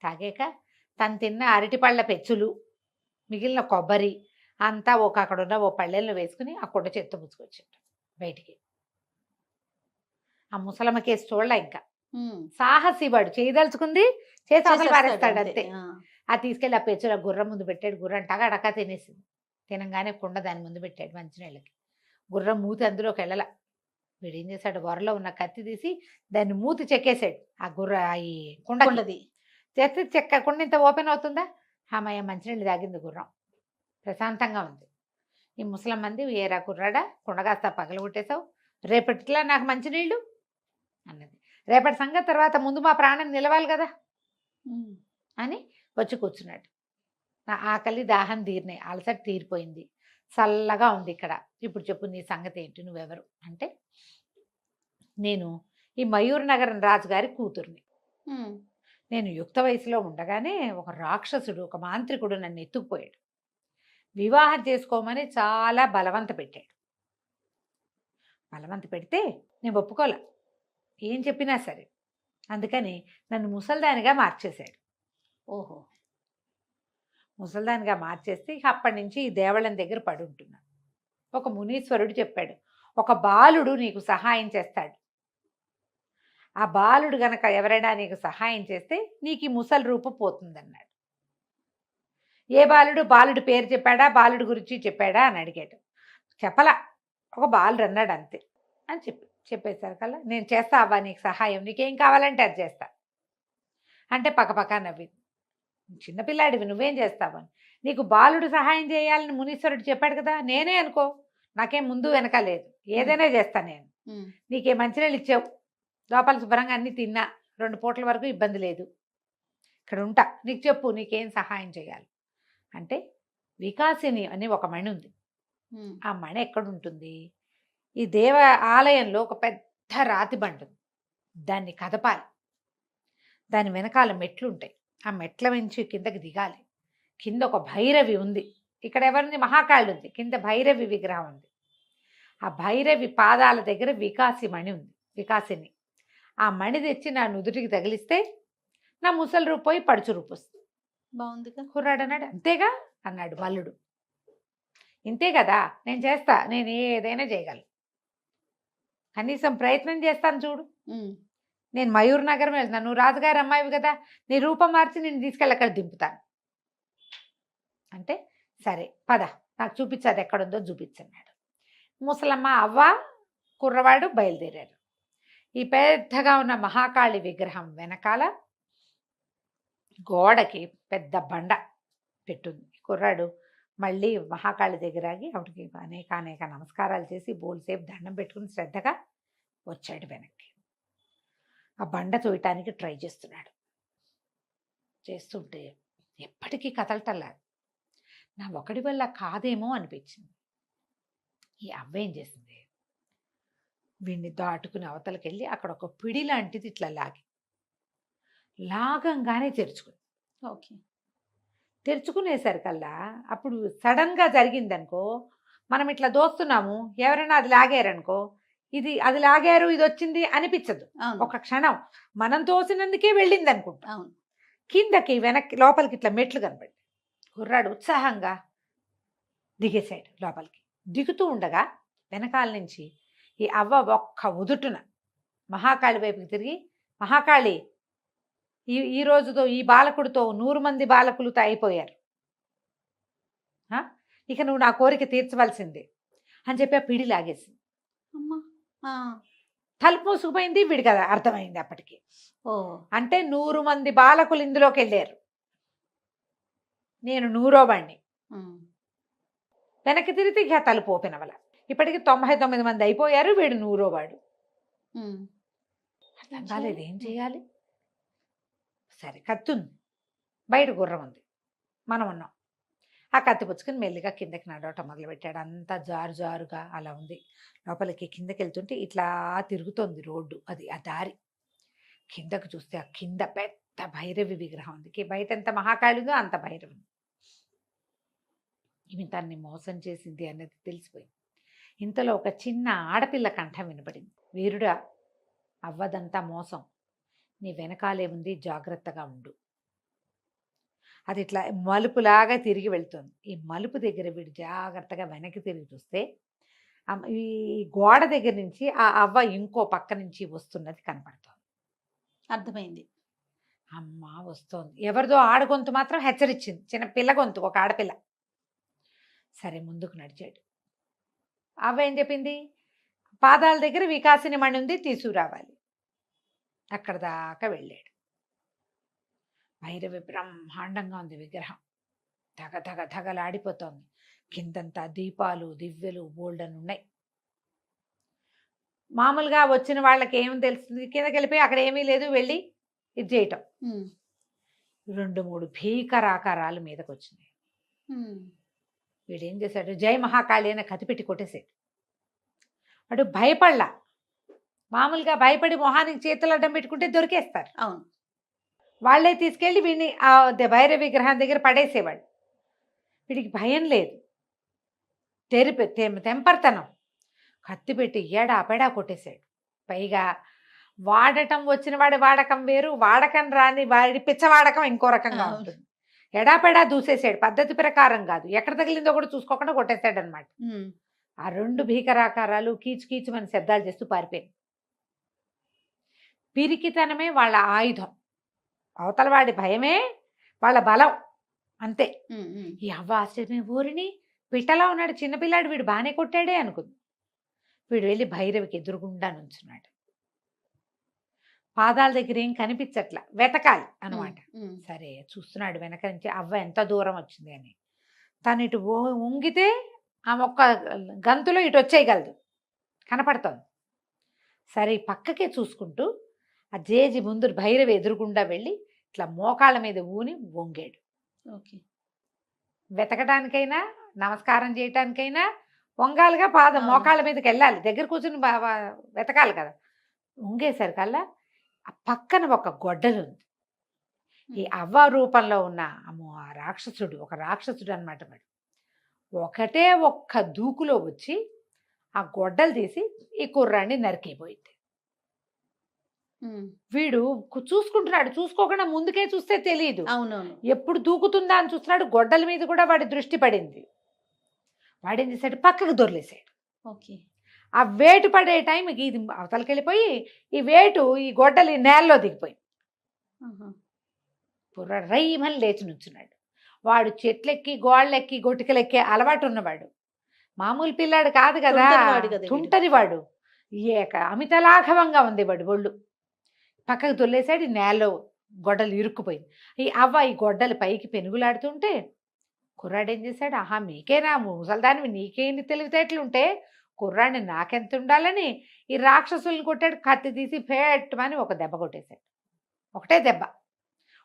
తాగాక తను తిన్న అరటిపళ్ళ పెచ్చులు, మిగిలిన కొబ్బరి అంతా అక్కడ ఉన్న ఓ పళ్ళెల్లో వేసుకుని ఆ కుండ చేత్తో పుచ్చుకొచ్చాడు బయటికి. ఆ ముసలమ్మ కేసు చూడలే ఇంకా. సాహసి వాడు, చేయదలుచుకుంది చేసి అసలు పారేస్తాడు అంతే. అది తీసుకెళ్ళి ఆ పెచ్చుల గుర్రం ముందు పెట్టాడు. గుర్రం టగా తినేసింది. తినంగానే కుండ దాని ముందు పెట్టాడు మంచినీళ్ళకి. గుర్రం మూతి అందులోకి వెళ్ళల. వీడు ఏం చేశాడు, వరలో ఉన్న కత్తి తీసి దాన్ని మూతి చెక్కేశాడు. ఆ ఈ కుండది చేస్తే కుండ ఇంత ఓపెన్ అవుతుందా, అమ్మాయి మంచినీళ్ళు తాగింది గుర్రం, ప్రశాంతంగా ఉంది. ఈ ముసలమ్మంది, ఏరా కుర్రాడా, కుండ కాస్త పగలగొట్టేశావు, రేపటిలా నాకు మంచినీళ్ళు అన్నది. రేపటి సంగతి తర్వాత, ముందు మా ప్రాణం నిలవాలి కదా అని వచ్చి కూర్చున్నాడు. నా ఆకలి దాహం తీరినాయి, అలసట తీరిపోయింది, చల్లగా ఉంది ఇక్కడ. ఇప్పుడు చెప్పు నీ సంగతి ఏంటి, నువ్వెవరు అంటే, నేను ఈ మయూర్ నగరం రాజుగారి కూతుర్ని. నేను యుక్త వయసులో ఉండగానే ఒక రాక్షసుడు, ఒక మాంత్రికుడు నన్ను ఎత్తుకుపోయాడు. వివాహం చేసుకోమని చాలా బలవంత పెట్టాడు. బలవంత పెడితే నేను ఒప్పుకోలే, ఏం చెప్పినా సరే. అందుకని నన్ను ముసల్దానిగా మార్చేశాడు. ఓహో, ముసల్దానిగా మార్చేస్తే అప్పటి నుంచి ఈ దేవళం దగ్గర పడి ఉంటున్నాను. ఒక మునీశ్వరుడు చెప్పాడు, ఒక బాలుడు నీకు సహాయం చేస్తాడు. ఆ బాలుడు గనక ఎవరైనా నీకు సహాయం చేస్తే నీకు ఈ ముసలి రూపం పోతుందన్నాడు. ఏ బాలుడు, బాలుడు పేరు చెప్పాడా, బాలుడు గురించి చెప్పాడా అని అడిగాడు. చెప్పలా, ఒక బాలుడు అన్నాడు అంతే అని చెప్పేసరికల్లా, నేను చేస్తా అవ్వా నీకు సహాయం, నీకేం కావాలంటే అది చేస్తా అంటే పక్కపక్క నవ్వింది. చిన్నపిల్లాడివి, నువ్వేం చేస్తావని. నీకు బాలుడు సహాయం చేయాలని మునీశ్వరుడు చెప్పాడు కదా, నేనే అనుకో, నాకేం ముందు వెనక లేదు, ఏదైనా చేస్తా నేను. నీకే మంచినీళ్ళు ఇచ్చావు, లోపల శుభ్రంగా అన్నీ తిన్నా, 2 పూటల వరకు ఇబ్బంది లేదు, ఇక్కడ ఉంటా, నీకు చెప్పు నీకేం సహాయం చేయాలి అంటే. వికాసిని అని ఒక మణి ఉంది. ఆ మణి ఎక్కడుంటుంది, ఈ దేవ ఆలయంలో ఒక పెద్ద రాతి బండ ఉంది, దాన్ని కదపాలి. దాని వెనకాల మెట్లు ఉంటాయి, ఆ మెట్ల నుంచి కిందకి దిగాలి. కింద ఒక భైరవి ఉంది, ఇక్కడ ఎవరిని, మహాకాళి ఉంది, కింద భైరవి విగ్రహం ఉంది. ఆ భైరవి పాదాల దగ్గర వికాసి మణి ఉంది, వికాసిని. ఆ మణి తెచ్చి నా నుదుటికి తగిలిస్తే నా ముసలి రూపు పోయి పడుచు రూపు వస్తుంది. బాగుందిగా. కుర్రాడు అన్నాడు, అంతేగా అన్నాడు మల్లుడు. ఇంతే కదా, నేను చేస్తా, నేను ఏదైనా చేయగలను, కనీసం ప్రయత్నం చేస్తాను చూడు. నేను మయూర్ నగరం వెళ్తాను, నువ్వు రాజుగారి అమ్మాయివి కదా, నీ రూపం మార్చి నేను తీసుకెళ్ళి అక్కడ దింపుతాను అంటే, సరే పద నాకు చూపించదు ఎక్కడుందో చూపించన్నాడు. ముసలమ్మ, అవ్వ, కుర్రవాడు బయలుదేరారు. ఈ పెద్దగా ఉన్న మహాకాళి విగ్రహం వెనకాల గోడకి పెద్ద బండ పెట్టుంది. కుర్రాడు మళ్ళీ మహాకాళి దగ్గర ఆగి ఆవిడకి అనేక నమస్కారాలు చేసి బోల్సేపు దండం పెట్టుకుని శ్రద్ధగా వచ్చాడు వెనక్కి. ఆ బండ తోయటానికి ట్రై చేస్తున్నాడు. చేస్తుంటే ఎప్పటికీ కదలటలేదు. నా ఒకడి వల్ల కాదేమో అనిపించింది. ఈ అవ్వేం చేసింది, వీడిని దాటుకుని అవతలకి వెళ్ళి అక్కడ ఒక పిడి లాంటిది ఇట్లా లాగంగానే తెరుచుకుంది. ఓకే, తెరుచుకునేసరికల్లా అప్పుడు సడన్గా జరిగిందనుకో, మనం ఇట్లా దోస్తున్నాము, ఎవరైనా అది లాగారనుకో, అది లాగారు ఇది వచ్చింది అనిపించదు. ఒక క్షణం మనం తోసినందుకే వెళ్ళింది అనుకుంటాం. కిందకి వెనక్కి లోపలికి ఇట్లా మెట్లు కనపడి కుర్రాడు ఉత్సాహంగా దిగేశాడు. లోపలికి దిగుతూ ఉండగా వెనకాల నుంచి ఈ అవ్వ ఒక్క ఉదుటున మహాకాళి వైపుకి తిరిగి, మహాకాళి ఈ రోజుతో ఈ బాలకుడితో 100 మంది బాలకులతో అయిపోయారు, ఇక నువ్వు నా కోరిక తీర్చవలసిందే అని చెప్పి ఆ పిడి లాగేసింది. తలుపు మూసుకుపోయింది. వీడికి కదా అర్థమైంది అప్పటికి. అంటే 100 మంది బాలకులు ఇందులోకి వెళ్ళారు, నేను 100వ వాణ్ణి. వెనక్కి తిరిగితే ఇక తలుపు ఓపెన్ అవ్వాల. ఇప్పటికి 99 మంది అయిపోయారు, వీడు 100వ వాడు. అర్థం కాలేదు ఏం చేయాలి. సరే కత్తి ఉంది, బయట గుర్రం ఉంది, మనం ఉన్నాం. ఆ కత్తి పుచ్చుకుని మెల్లిగా కిందకి నడవటం మొదలుపెట్టాడు. అంతా జారుగా అలా ఉంది. లోపలికి కిందకి వెళ్తుంటే ఇట్లా తిరుగుతోంది రోడ్డు, అది ఆ దారి. కిందకు చూస్తే ఆ కింద పెద్ద భైరవి విగ్రహం ఉంది. బయట ఎంత మహాకాళి ఉందో అంత భైరవి. ఈమె తన్ని మోసం చేసింది అన్నది తెలిసిపోయింది. ఇంతలో ఒక చిన్న ఆడపిల్ల కంఠం వినపడింది. వీరుడా, అవ్వదంతా మోసం, నీ వెనకాలే ఉంది, జాగ్రత్తగా ఉండు. అది ఇట్లా మలుపులాగా తిరిగి వెళ్తుంది. ఈ మలుపు దగ్గర వీడు జాగ్రత్తగా వెనక్కి తిరిగి చూస్తే ఈ గోడ దగ్గర నుంచి ఆ అవ్వ ఇంకో పక్క నుంచి వస్తున్నది కనపడుతోంది. అర్థమైంది. అమ్మ వస్తోంది. ఎవరిదో ఆడగొంతు మాత్రం హెచ్చరించింది, చిన్న పిల్ల గొంతు, ఒక ఆడపిల్ల. సరే ముందుకు నడిచాడు. అవ్వ ఏం చెప్పింది, పాదాల దగ్గర వికాసిని మణి ఉంది, తీసుకురావాలి. అక్కడ దాకా వెళ్ళాడు. భైరవి బ్రహ్మాండంగా ఉంది విగ్రహం, ధగలాడిపోతోంది. కిందంతా దీపాలు దివ్యలు బోల్డన్ ఉన్నాయి. మామూలుగా వచ్చిన వాళ్ళకి ఏమి తెలుస్తుంది, కిందకి వెళ్ళిపోయి అక్కడ ఏమీ లేదు వెళ్ళి ఇది చేయటం. 2-3 భీకరాకారాలు మీదకి వచ్చినాయి. వీడేం చేశాడు, జై మహాకాళి అని కతిపెట్టి కొట్టేశాడు. వాడు భయపడలా. మామూలుగా భయపడి మొహానికి చేతులు అడ్డం పెట్టుకుంటే దొరికేస్తారు. అవును. వాళ్ళే తీసుకెళ్ళి వీడిని ఆ భైరవ విగ్రహం దగ్గర పడేసేవాడు. వీడికి భయం లేదు, తెంపర్తనం. కత్తి పెట్టి ఏడాపెడా కొట్టేశాడు. పైగా వాడటం వచ్చిన వాడి వాడకం వేరు, వాడకం రాని వాడి పిచ్చవాడకం ఇంకో రకంగా ఉంటుంది. ఎడాపెడా దూసేసాడు, పద్ధతి ప్రకారం కాదు, ఎక్కడ తగిలిందో కూడా చూసుకోకుండా కొట్టేశాడు అనమాట. ఆ 2 భీకరాకారాలు కీచుమని శబ్దాలు చేస్తూ పారిపోయింది. పిరికితనమే వాళ్ళ ఆయుధం, అవతల వాడి భయమే వాళ్ళ బలం, అంతే. ఈ అవ్వ ఆశ్చర్యం, ఊరిని పిట్టలా ఉన్నాడు చిన్నపిల్లాడు, వీడు బాగానే కొట్టాడే అనుకుంది. వీడు వెళ్ళి భైరవికి ఎదురుగుండా నుంచున్నాడు. పాదాల దగ్గర ఏం కనిపించట్లా, వెతకాలి అనమాట. సరే చూస్తున్నాడు వెనక నుంచి అవ్వ ఎంత దూరం వచ్చింది అని. తను ఇటు ఉంగితే ఆ ఒక్క గంతులో ఇటు వచ్చేయగలదు, కనపడుతోంది. సరే పక్కకే చూసుకుంటూ ఆ జేజి ముందు భైరవి ఎదురుగుండా వెళ్ళి ఇట్లా మోకాళ్ళ మీద ఊని వంగాడు. ఓకే. వెతకడానికైనా నమస్కారం చేయటానికైనా వంగాలుగా పాదం మోకాళ్ళ మీదకి వెళ్ళాలి, దగ్గర కూర్చుని వెతకాలి కదా. వంగేసరికల్లా ఆ పక్కన ఒక గొడ్డలు ఉంది. ఈ అవ్వ రూపంలో ఉన్న ఆ రాక్షసుడు, ఒక రాక్షసుడు అనమాట. వాడు ఒక్క దూకులో వచ్చి ఆ గొడ్డలు తీసి ఈ కుర్రాన్ని నరికిపోయింది. వీడు చూసుకుంటున్నాడు, చూసుకోకుండా ముందుకే చూస్తే తెలియదు. అవునవును. ఎప్పుడు దూకుతుందా అని చూస్తున్నాడు. గొడ్డల మీద కూడా వాడి దృష్టి పడింది. వాడేం చేశాడు, పక్కకు దొర్లేసాడు. ఓకే. ఆ వేటు పడే టైంకి ఇది అవతలకి వెళ్ళిపోయి ఈ వేటు ఈ గొడ్డలి నేలలో దిగిపోయింది. పుర్ర రైమని లేచి నుంచున్నాడు. వాడు చెట్లెక్కి గోళ్ళెక్కి గొటికలెక్కి అలవాటు ఉన్నవాడు, మామూలు పిల్లాడు కాదు కదా, తుంటది వాడు. అమితలాఘవంగా ఉంది వాడు ఒళ్ళు. పక్కకు దొల్లేసాడు, నేలలో గొడ్డలు ఇరుక్కుపోయింది. ఈ అవ్వ ఈ గొడ్డలు పైకి పెనుగులాడుతుంటే కుర్రాడేం చేశాడు, ఆహా మీకేనా ముసల్దానివి, నీకేంటి తెలివితేటలుంటే కుర్రాడిని నాకెంత ఉండాలని ఈ రాక్షసుల్ని కొట్టాడు. కత్తి తీసి పెట్టమని ఒక దెబ్బ కొట్టేశాడు. ఒకటే దెబ్బ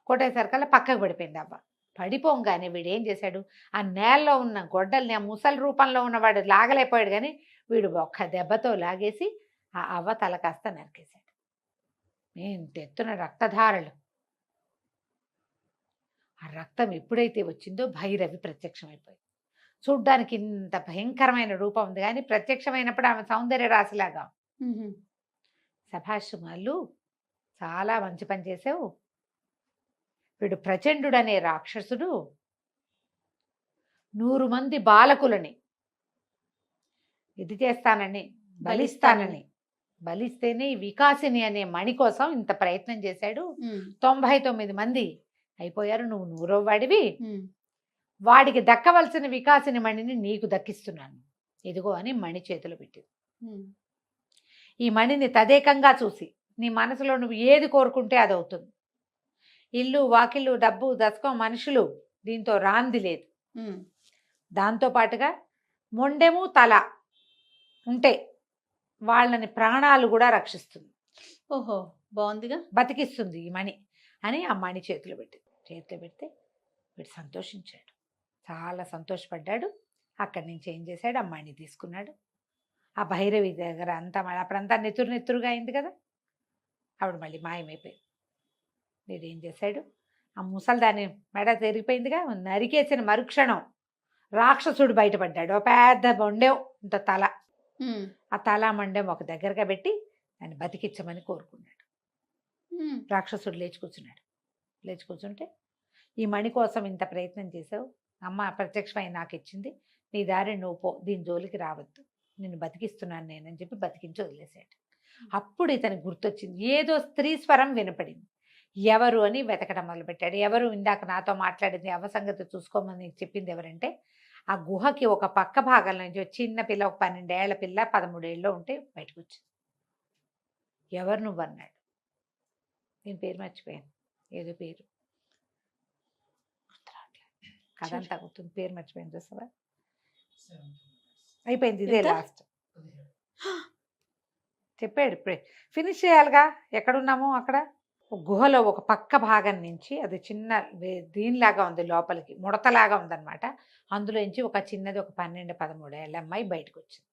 కొట్టేసరికల్లా పక్కకు పడిపోయింది అవ్వ. పడిపోగానే వీడు ఏం చేశాడు, ఆ నేలలో ఉన్న గొడ్డల్ని ఆ ముసలి రూపంలో ఉన్నవాడు లాగలేకపోయాడు, కానీ వీడు ఒక్క దెబ్బతో లాగేసి ఆ అవ్వ తల కాస్త నరికేశాడు. ఎత్తున రక్తధారలు. ఆ రక్తం ఎప్పుడైతే వచ్చిందో భైరవి ప్రత్యక్షమైపోయింది. చూడ్డానికి ఇంత భయంకరమైన రూపం ఉంది, కానీ ప్రత్యక్షమైనప్పుడు ఆమె సౌందర్య రాశిలాగా. సభాష్ మల్లు, చాలా మంచి పని చేసావు. వీడు ప్రచండు అనే రాక్షసుడు 100 మంది బాలకులని ఇది చేస్తానని బలిస్తేనే ఈ వికాసిని అనే మణి కోసం ఇంత ప్రయత్నం చేశాడు. 99 మంది అయిపోయారు, నువ్వు 100వ వాడివి. వాడికి దక్కవలసిన వికాసిని మణిని నీకు దక్కిస్తున్నాను, ఇదిగో అని మణి చేతిలో పెట్టింది. ఈ మణిని తదేకంగా చూసి నీ మనసులో నువ్వు ఏది కోరుకుంటే అది అవుతుంది. ఇల్లు వాకిళ్ళు డబ్బు దశకం మనుషులు దీంతో రాంది లేదు. దాంతోపాటుగా మొండెము తల ఉంటే వాళ్ళని ప్రాణాలు కూడా రక్షిస్తుంది. ఓహో. బాగుందిగా. బతికిస్తుంది ఈ మణి అని ఆ మణి చేతిలో పెడితే వీడు సంతోషించాడు, చాలా సంతోషపడ్డాడు. అక్కడి నుంచి ఏం చేశాడు, ఆ మణి తీసుకున్నాడు. ఆ భైరవి దగ్గర అంతా మళ్ళీ అప్పుడంతా నెత్తురుగా అయింది కదా, ఆవిడ మళ్ళీ మాయమైపోయింది. వీడు ఏం చేశాడు, ఆ ముసల్దాని మెడ తెరిగిపోయిందిగా, నరికేసిన మరుక్షణం రాక్షసుడు బయటపడ్డాడు. ఒక పెద్ద మొండెం ఇంత తల, ఆ తల మొండెం ఒక దగ్గరగా పెట్టి దాన్ని బతికించమని కోరుకున్నాడు. రాక్షసుడు లేచి కూర్చుంటే, ఈ మణి కోసం ఇంత ప్రయత్నం చేసావు, అమ్మ ప్రత్యక్షమై నాకు ఇచ్చింది, నీ దారి నువ్వు పో, దీని జోలికి రావద్దు, నిన్ను బతికిస్తున్నాను నేనని చెప్పి బతికించి వదిలేశాడు. అప్పుడు ఇతనికి గుర్తొచ్చింది, ఏదో స్త్రీ స్వరం వినపడింది. ఎవరు అని వెతకడం మొదలుపెట్టాడు. ఎవరు ఇందాక నాతో మాట్లాడింది, అవ సంగతి చూసుకోమని చెప్పింది ఎవరంటే, ఆ గుహకి ఒక పక్క భాగం నుంచి చిన్న పిల్ల, ఒక 12 ఏళ్ల పిల్ల 13 ఏళ్ళలో ఉంటే బయటకు వచ్చింది. ఎవరు నువ్వు అన్నాడు. నేను పేరు మర్చిపోయాను, ఏదో పేరు కథ అంతా గుర్తుంది, పేరు మర్చిపోయింది చూసావా, అయిపోయింది, ఇదే లాస్ట్ చెప్పాడు. ఇప్పుడే ఫినిష్ చేయాలిగా, ఎక్కడున్నామో అక్కడ గుహలో ఒక పక్క భాగం నుంచి, అది చిన్న దీనిలాగా ఉంది, లోపలికి ముడతలాగా ఉందన్నమాట. అందులోంచి ఒక చిన్నది, ఒక 12-13 ఏళ్ళ అమ్మాయి బయటకు వచ్చింది.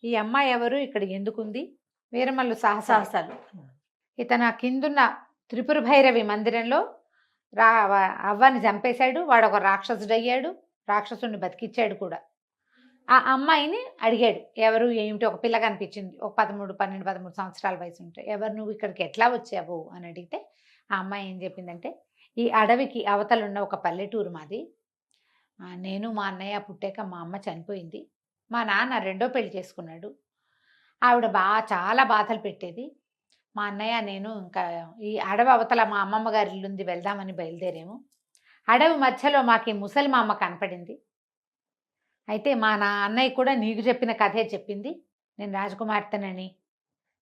ఈ అమ్మాయి ఎవరు, ఇక్కడ ఎందుకుంది, వీరమల్లు సాహసాలు. ఇతను కిందున్న త్రిపుర భైరవి మందిరంలో అవ్వని చంపేశాడు. వాడు ఒక రాక్షసుడు అయ్యాడు, రాక్షసుడిని బతికిచ్చాడు కూడా. ఆ అమ్మాయిని అడిగాడు, ఎవరు ఏమిటి, ఒక పిల్ల కనిపించింది, ఒక 12-13 సంవత్సరాల వయసు ఉంటే, ఎవరు నువ్వు ఇక్కడికి ఎట్లా వచ్చావు అని అడిగితే, ఆ అమ్మాయి ఏం చెప్పిందంటే, ఈ అడవికి అవతలున్న ఒక పల్లెటూరు మాది, నేను మా అన్నయ్య పుట్టాక మా అమ్మ చనిపోయింది, మా నాన్న 2వ పెళ్లి చేసుకున్నాడు, ఆవిడ చాలా బాధలు పెట్టేది, మా అన్నయ్య నేను ఇంకా ఈ అడవి అవతల మా అమ్మమ్మ గారి ఇల్లుంది, వెళ్దామని బయలుదేరాము. అడవి మధ్యలో మాకు ఈ ముసలి మా అమ్మ కనపడింది. అయితే మా అన్నయ్య కూడా నీకు చెప్పిన కథే చెప్పింది, నేను రాజకుమార్తెనని,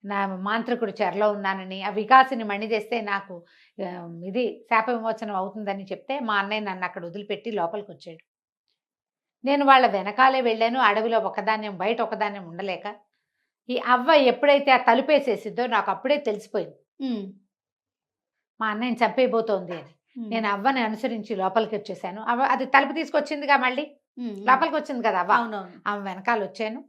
నా మాంత్రికుడు చెరలో ఉన్నానని, ఆ వికాసిని మణి తెస్తే నాకు ఇది శాప విమోచనం అవుతుందని చెప్తే, మా అన్నయ్య నన్ను అక్కడ వదిలిపెట్టి లోపలికి వచ్చాడు. నేను వాళ్ళ వెనకాలే వెళ్ళాను, అడవిలో ఒకదాన్యం బయట ఒకదాన్యం ఉండలేక. ఈ అవ్వ ఎప్పుడైతే ఆ తలుపేసేసిద్దో నాకు అప్పుడే తెలిసిపోయింది మా అన్నయ్యని చంపేయబోతోంది అని. నేను అవ్వని అనుసరించి లోపలికి వచ్చేసాను. అవ్వ అది తలుపు తీసుకొచ్చిందిగా, మళ్ళీ లోపలికి వచ్చింది కదా అవ్వ, ఆమె వెనకాల వచ్చాను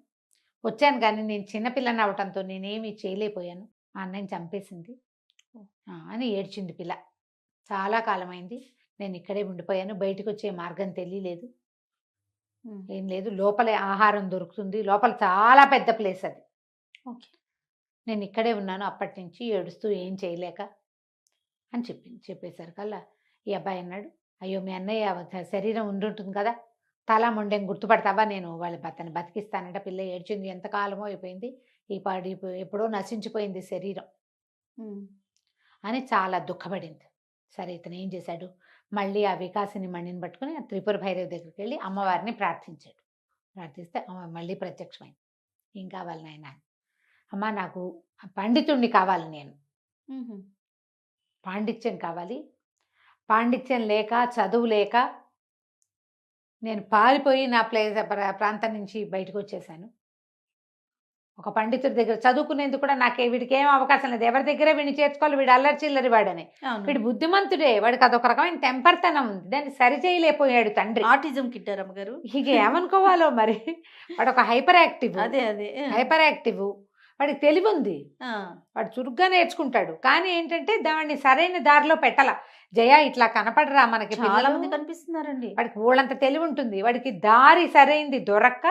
కానీ నేను చిన్నపిల్లని అవటంతో నేనేమి చేయలేకపోయాను, మా అన్నయ్యని చంపేసింది అని ఏడ్చింది పిల్ల. చాలా కాలమైంది, నేను ఇక్కడే ఉండిపోయాను, బయటకు వచ్చే మార్గం తెలియలేదు, ఏం లేదు, లోపలే ఆహారం దొరుకుతుంది, లోపల చాలా పెద్ద ప్లేస్ అది, నేను ఇక్కడే ఉన్నాను అప్పటి నుంచి ఏడుస్తూ ఏం చేయలేక అని చెప్పింది. చెప్పేసరికల్లా ఈ అబ్బాయి అన్నాడు, అయ్యో మీ అన్నయ్య శరీరం ఉండుంటుంది కదా, తల మొండెం గుర్తుపడతావా, నేను అతన్ని బతికిస్తానంటే, పిల్ల ఏడ్చింది, ఎంతకాలమో అయిపోయింది, ఈ పాడి ఎప్పుడో నశించిపోయింది శరీరం అని చాలా దుఃఖపడింది. సరే ఇతను ఏం చేశాడు, మళ్ళీ ఆ వికాసిని మణిని పట్టుకుని ఆ త్రిపుర భైరవి దగ్గరికి వెళ్ళి అమ్మవారిని ప్రార్థించాడు. ప్రార్థిస్తే అమ్మ మళ్ళీ ప్రత్యక్షమైంది. ఏం కావాలి నాయన, అమ్మ నాకు పండితుణ్ణి కావాలి, నేను పాండిత్యం కావాలి, పాండిత్యం లేక చదువు లేక నేను పారిపోయి నా ప్రాంతం నుంచి బయటకు వచ్చేసాను. ఒక పండితుడి దగ్గర చదువుకునేందుకు కూడా వీడికి ఏం అవకాశం లేదు, ఎవరి దగ్గర వీడిని చేర్చుకోవాలి, వీడు అల్లరి చిల్లరి వాడని. వీడు బుద్ధిమంతుడే, వాడికి అదొక రకమైన టెంపర్తనం ఉంది, దాన్ని సరి చేయలేకపోయాడు తండ్రి. ఆటిజం కిట్టారమ్మ గారు, ఇక ఏమనుకోవాలో మరి. వాడు ఒక హైపర్ యాక్టివ్, హైపర్ యాక్టివ్, వాడికి తెలివి ఉంది, వాడు చురుగ్గా నేర్చుకుంటాడు, కానీ ఏంటంటే దాన్ని సరైన దారిలో పెట్టాల. జయ ఇట్లా కనపడరా మనకి, చాలా మంది కనిపిస్తున్నారండి, వాడికి ఊళ్ళంత తెలివి ఉంటుంది, వాడికి దారి సరైంది దొరక్క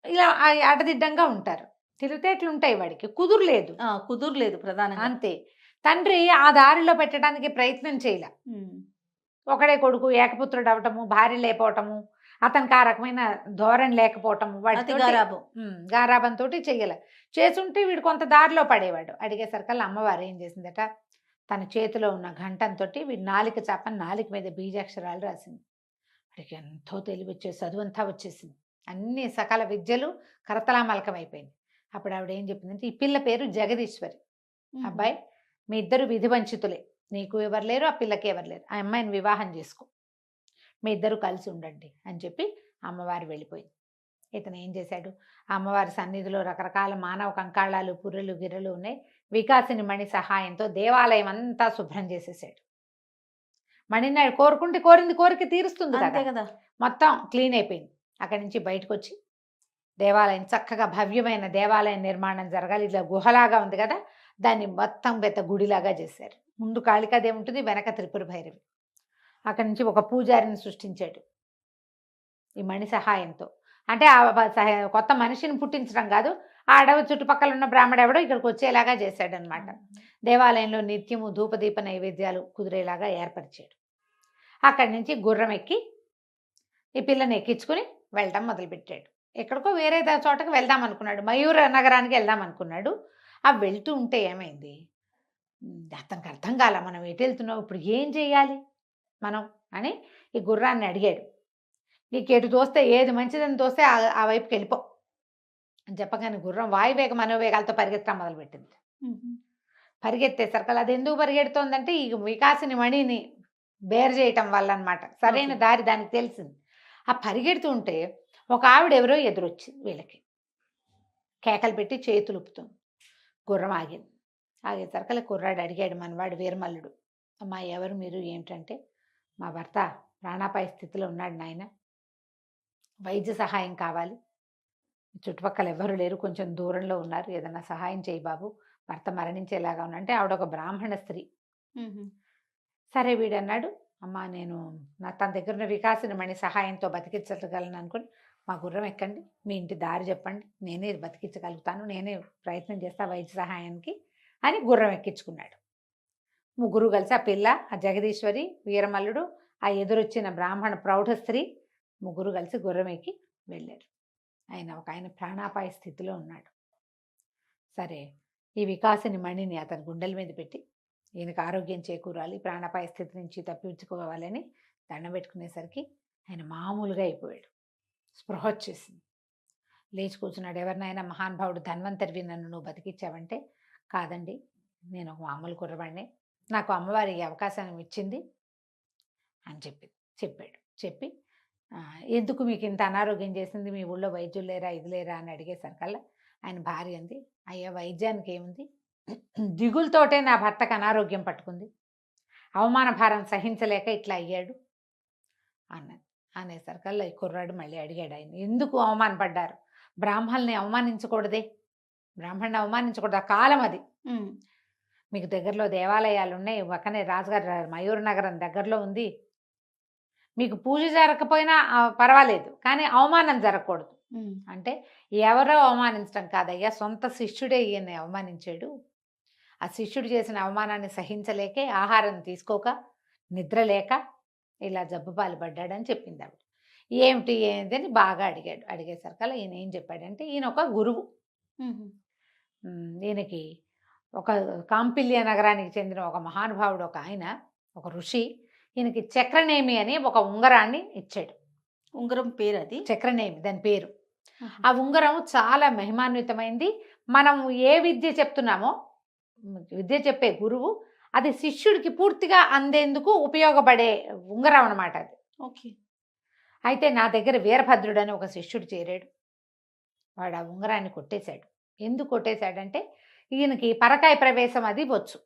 ఇలా అడదిడ్డంగా ఉంటారు, తెలివితేటలు ఉంటాయి, వాడికి కుదురులేదు ప్రధానంగా, అంతే. తండ్రి ఆ దారిలో పెట్టడానికి ప్రయత్నం చేయలే, ఒకడే కొడుకు ఏకపుత్రుడు అవటము, భార్య లేకపోవటము, అతనికి ఆ రకమైన ధోరణి లేకపోవటము, వాడి గారాబంతో చెయ్యలే. చేసుంటే వీడు కొంత దారిలో పడేవాడు. అడిగేసరికల్లా అమ్మవారు ఏం చేసిందట, తన చేతిలో ఉన్న ఘంటంతో వీడి నాలిక చాపని నాలిక మీద బీజాక్షరాలు రాసింది. వాడికి ఎంతో తెలివి వచ్చేసి చదువంతా వచ్చేసింది, అన్ని సకల విద్యలు కరతలామలకం అయిపోయింది. అప్పుడు ఆవిడ ఏం చెప్పిందంటే, ఈ పిల్ల పేరు జగదీశ్వరి, అబ్బాయి మీ ఇద్దరు విధి వంచితులే, నీకు ఎవరు లేరు, ఆ పిల్లకి ఎవరు లేరు, ఆ అమ్మాయిని వివాహం చేసుకో, మీ ఇద్దరు కలిసి ఉండండి అని చెప్పి అమ్మవారు వెళ్ళిపోయింది. ఇతను ఏం చేశాడు, అమ్మవారి సన్నిధిలో రకరకాల మానవ కంకాళాలు, పుర్రెలు గిర్రెలు ఉన్నాయి, వికాసిని మణి సహాయంతో దేవాలయం అంతా శుభ్రం చేసేసాడు. మణిని కోరింది కోరిక తీరుస్తుంది అంతే కదా, కదా. మొత్తం క్లీన్ అయిపోయింది. అక్కడి నుంచి బయటకు వచ్చి దేవాలయం చక్కగా భవ్యమైన దేవాలయం నిర్మాణం జరగాలి. ఇట్లా గుహలాగా ఉంది కదా, దాన్ని మొత్తం పెద్ద గుడిలాగా చేశారు. ముందు కాళికాదేవి ఉంటుంది, వెనక త్రిపుర భైరవి. అక్కడి నుంచి ఒక పూజారిని సృష్టించాడు ఈ మణి సహాయంతో. అంటే కొత్త మనిషిని పుట్టించడం కాదు, ఆ అడవి చుట్టుపక్కల ఉన్న బ్రాహ్మడు ఎవడో ఇక్కడికి వచ్చేలాగా చేశాడు అనమాట. దేవాలయంలో నిత్యము ధూపదీప నైవేద్యాలు కుదిరేలాగా ఏర్పరిచాడు. అక్కడి నుంచి గుర్రం ఎక్కి ఈ పిల్లని ఎక్కించుకుని వెళ్ళడం మొదలుపెట్టాడు. ఎక్కడికో వేరే చోటకి వెళ్దాం అనుకున్నాడు, మయూర నగరానికి వెళ్దాం అనుకున్నాడు. ఆ వెళ్తూ ఉంటే ఏమైంది, అతనికి అర్థం కాల, మనం ఎటు వెళ్తున్నావు, ఇప్పుడు ఏం చేయాలి మనం అని ఈ గుర్రాన్ని అడిగాడు. నీకు ఎటు తోస్తే, ఏది మంచిదని తోస్తే ఆ వైపుకి వెళ్ళిపో అని చెప్పగానే గుర్రం వాయువేగ మనోవేగాలతో పరిగెత్తడం మొదలుపెట్టింది. పరిగెత్తేసరికి అది ఎందుకు పరిగెడుతోందంటే ఈ వికాసిని మణిని బేర్ చేయటం వల్ల అనమాట. సరైన దారి దానికి తెలిసింది. ఆ పరిగెడుతూ ఉంటే ఒక ఆవిడ ఎవరో ఎదురొచ్చింది వీళ్ళకి, కేకలు పెట్టి చేతులు ఊపుతుంది. గుర్రం ఆగింది. ఆగేసరికి కుర్రాడు అడిగాడు, మనవాడు వీరమల్లుడు, అమ్మా ఎవరు మీరు, ఏమిటంటే మా భర్త ప్రాణాపాయ స్థితిలో ఉన్నాడు నాయన, వైద్య సహాయం కావాలి, చుట్టుపక్కల ఎవరు లేరు, కొంచెం దూరంలో ఉన్నారు, ఏదన్నా సహాయం చేయి బాబు, భర్త మరణించేలాగా ఉన్నా. అంటే ఆవిడ ఒక బ్రాహ్మణ స్త్రీ. సరే వీడన్నాడు, అమ్మా నేను తన దగ్గర ఉన్న వికాసిని మణి సహాయంతో బతికించగలను అనుకుని మా గుర్రం ఎక్కండి, మీ ఇంటి దారి చెప్పండి, నేనే బతికించగలుగుతాను, నేనే ప్రయత్నం చేస్తా వైద్య సహాయానికి అని గుర్రం ఎక్కించుకున్నాడు. ముగ్గురు కలిసి, ఆ పిల్ల, ఆ జగదీశ్వరి, వీరమల్లుడు, ఆ ఎదురొచ్చిన బ్రాహ్మణ ప్రౌఢ స్త్రీ, ముగ్గురు కలిసి గుర్రం ఎక్కి వెళ్ళారు. ఆయన ప్రాణాపాయ స్థితిలో ఉన్నాడు. సరే ఈ వికాసిని మణిని అతని గుండెల మీద పెట్టి ఈయనకు ఆరోగ్యం చేకూరాలి, ప్రాణాపాయ స్థితి నుంచి తప్పించుకోవాలని దండం పెట్టుకునేసరికి ఆయన మామూలుగా అయిపోయాడు. స్పృహ వచ్చేసింది. లేచి కూర్చున్నాడు. ఎవరినైనా మహానుభావుడు ధన్వంతరివి నన్ను నువ్వు బతికించావంటే, కాదండి నేను ఒక మామూలు కుర్రవాడిని, నాకు అమ్మవారి అవకాశం ఇచ్చింది అని చెప్పాడు. చెప్పి ఎందుకు మీకు ఇంత అనారోగ్యం చేసింది, మీ ఊళ్ళో వైద్యులు లేరా, ఇది లేరా అని అడిగేసరికల్లా ఆయన భార్య అంది, అయ్యా వైద్యానికి ఏముంది, దిగులతోటే నా భర్తకు అనారోగ్యం పట్టుకుంది, అవమాన భారం సహించలేక ఇట్లా అయ్యాడు అన్నది. అనేసరికల్లా ఈ కుర్రాడు మళ్ళీ అడిగాడు, ఆయన ఎందుకు అవమానపడ్డారు, బ్రాహ్మణుల్ని అవమానించకూడదే, బ్రాహ్మణ్ని అవమానించకూడదు, ఆ కాలం అది, మీకు దగ్గరలో దేవాలయాలు ఉన్నాయి, పక్కనే రాజుగారు మయూర నగరం దగ్గరలో ఉంది, మీకు పూజ జరగకపోయినా పర్వాలేదు కానీ అవమానం జరగకూడదు అంటే, ఎవరో అవమానించడం కాదయ్యా, సొంత శిష్యుడే ఈయన్ని అవమానించాడు, ఆ శిష్యుడు చేసిన అవమానాన్ని సహించలేకే ఆహారం తీసుకోక నిద్ర లేక ఇలా జబ్బుపాలు పడ్డాడని చెప్పింది ఆవిడ. ఏమిటి ఏంటని బాగా అడిగాడు. అడిగేసరికల్లా ఈయన ఏం చెప్పాడంటే, ఈయన ఒక గురువు, ఈయనకి ఒక కాంపిల్య నగరానికి చెందిన ఒక మహానుభావుడు, ఒక ఆయన, ఒక ఋషి, ఈయనకి చక్రనేమి అని ఒక ఉంగరాన్ని ఇచ్చాడు. ఉంగరం పేరు అది చక్రనేమి, దాని పేరు. ఆ ఉంగరం చాలా మహిమాన్వితమైంది. మనం ఏ విద్య చెప్తున్నామో, విద్య చెప్పే గురువు, అది శిష్యుడికి పూర్తిగా అందేందుకు ఉపయోగపడే ఉంగరం అన్నమాట అది. ఓకే. అయితే నా దగ్గర వీరభద్రుడు అని ఒక శిష్యుడు చేరాడు. వాడు ఆ ఉంగరాన్ని కొట్టేశాడు. ఎందుకు కొట్టేశాడంటే, ఈయనకి పరకాయ ప్రవేశం అది వచ్చు.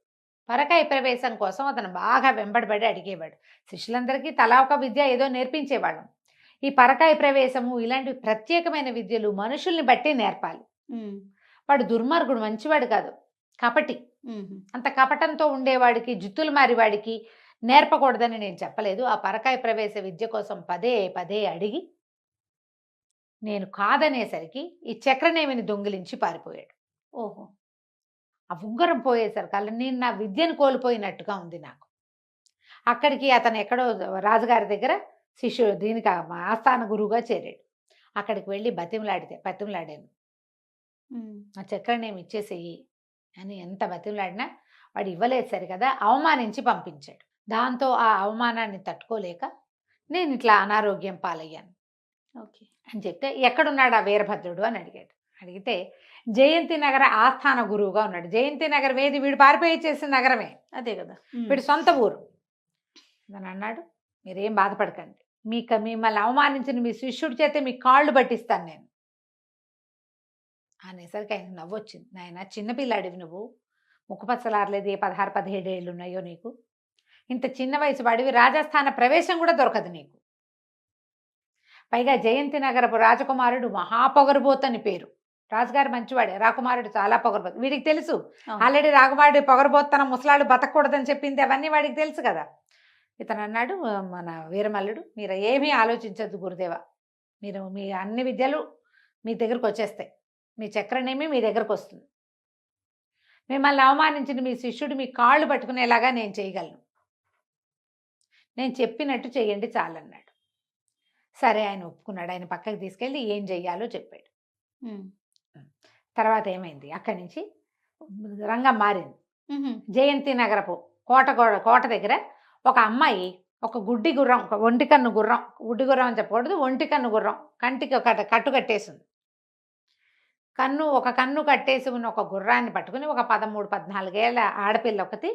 పరకాయ ప్రవేశం కోసం అతను బాగా వెంబడబడి అడిగేవాడు. శిష్యులందరికీ తలా ఒక విద్య ఏదో నేర్పించేవాడు. ఈ పరకాయ ప్రవేశము ఇలాంటి ప్రత్యేకమైన విద్యలు మనుషుల్ని బట్టి నేర్పాలి. వాడు దుర్మార్గుడు, మంచివాడు కాదు, కపటి. అంత కపటంతో ఉండేవాడికి, జుత్తులు మారివాడికి నేర్పకూడదని నేను చెప్పలేదు. ఆ పరకాయ ప్రవేశ విద్య కోసం పదే పదే అడిగి నేను కాదనేసరికి ఈ చక్రనేమిని దొంగిలించి పారిపోయాడు. ఓహో. ఆ ఉంగరం పోయేసరికి నేను నా విద్యను కోల్పోయినట్టుగా ఉంది నాకు. అక్కడికి అతను ఎక్కడో రాజుగారి దగ్గర శిష్యుడు, దీనికి ఆస్థాన గురువుగా చేరాడు. అక్కడికి వెళ్ళి బతిమలాడాను, ఆ చక్రనేమి ఇచ్చేసేయి అని ఎంత బతిమలాడినా వాడు ఇవ్వలేదు. సరి కదా, అవమానించి పంపించాడు. దాంతో ఆ అవమానాన్ని తట్టుకోలేక నేను ఇట్లా అనారోగ్యం పాలయ్యాను ఓకే అని చెప్తే, ఎక్కడున్నాడు ఆ వీరభద్రుడు అని అడిగాడు. అడిగితే జయంతి నగర ఆస్థాన గురువుగా ఉన్నాడు. జయంతి నగరం ఏది, వీడు పారిపోయి చేసిన నగరమే, అదే కదా, వీడు సొంత ఊరు అని అన్నాడు. మీరేం బాధపడకండి, మిమ్మల్ని అవమానించిన మీ శిష్యుడి చేతే మీ కాళ్ళు పట్టిస్తాను నేను అనేసరికి ఆయన నవ్వొచ్చింది. నాయన చిన్నపిల్లాడివి నువ్వు, ముక్కుపచ్చలారలేదు, ఏ 16, 17 ఏళ్ళు ఉన్నాయో నీకు. ఇంత చిన్న వయసు వాడివి, రాజస్థాన ప్రవేశం కూడా దొరకదు నీకు. పైగా జయంతి నగరపు రాజకుమారుడు మహాపొగరుబోతని పేరు. రాజుగారు మంచివాడే, రాకుమారుడు చాలా పొగరబోతు. వీడికి తెలుసు ఆల్రెడీ రాకుమారుడు పొగరబోతన ముసలాడు బతకూడదని చెప్పింది, అవన్నీ వాడికి తెలుసు కదా. ఇతను అన్నాడు, మన వీరమల్లుడు, మీరు ఏమీ ఆలోచించద్దు గురుదేవ, మీరు మీ అన్ని విద్యలు మీ దగ్గరకు వచ్చేస్తాయి, మీ చక్రనేమి మీ దగ్గరకు వస్తుంది. మిమ్మల్ని అవమానించిన మీ శిష్యుడు మీ కాళ్ళు పట్టుకునేలాగా నేను చేయగలను, నేను చెప్పినట్టు చెయ్యండి చాలన్నాడు. సరే ఆయన ఒప్పుకున్నాడు. ఆయన పక్కకి తీసుకెళ్ళి ఏం చెయ్యాలో చెప్పాడు. తర్వాత ఏమైంది, అక్కడి నుంచి రంగం మారింది. జయంతి నగరపు కోట దగ్గర ఒక అమ్మాయి ఒక గుడ్డి గుర్రం, ఒక ఒంటి కన్ను గుర్రం, గుడ్డి గుర్రం అని చెప్పకూడదు, ఒంటి కన్ను గుర్రం, కంటికి ఒక కట్టు కట్టేసింది. ఒక కన్ను కట్టేసి ఉన్న ఒక గుర్రాన్ని పట్టుకుని ఒక 13, 14 ఏళ్ళ ఆడపిల్ల ఒకటి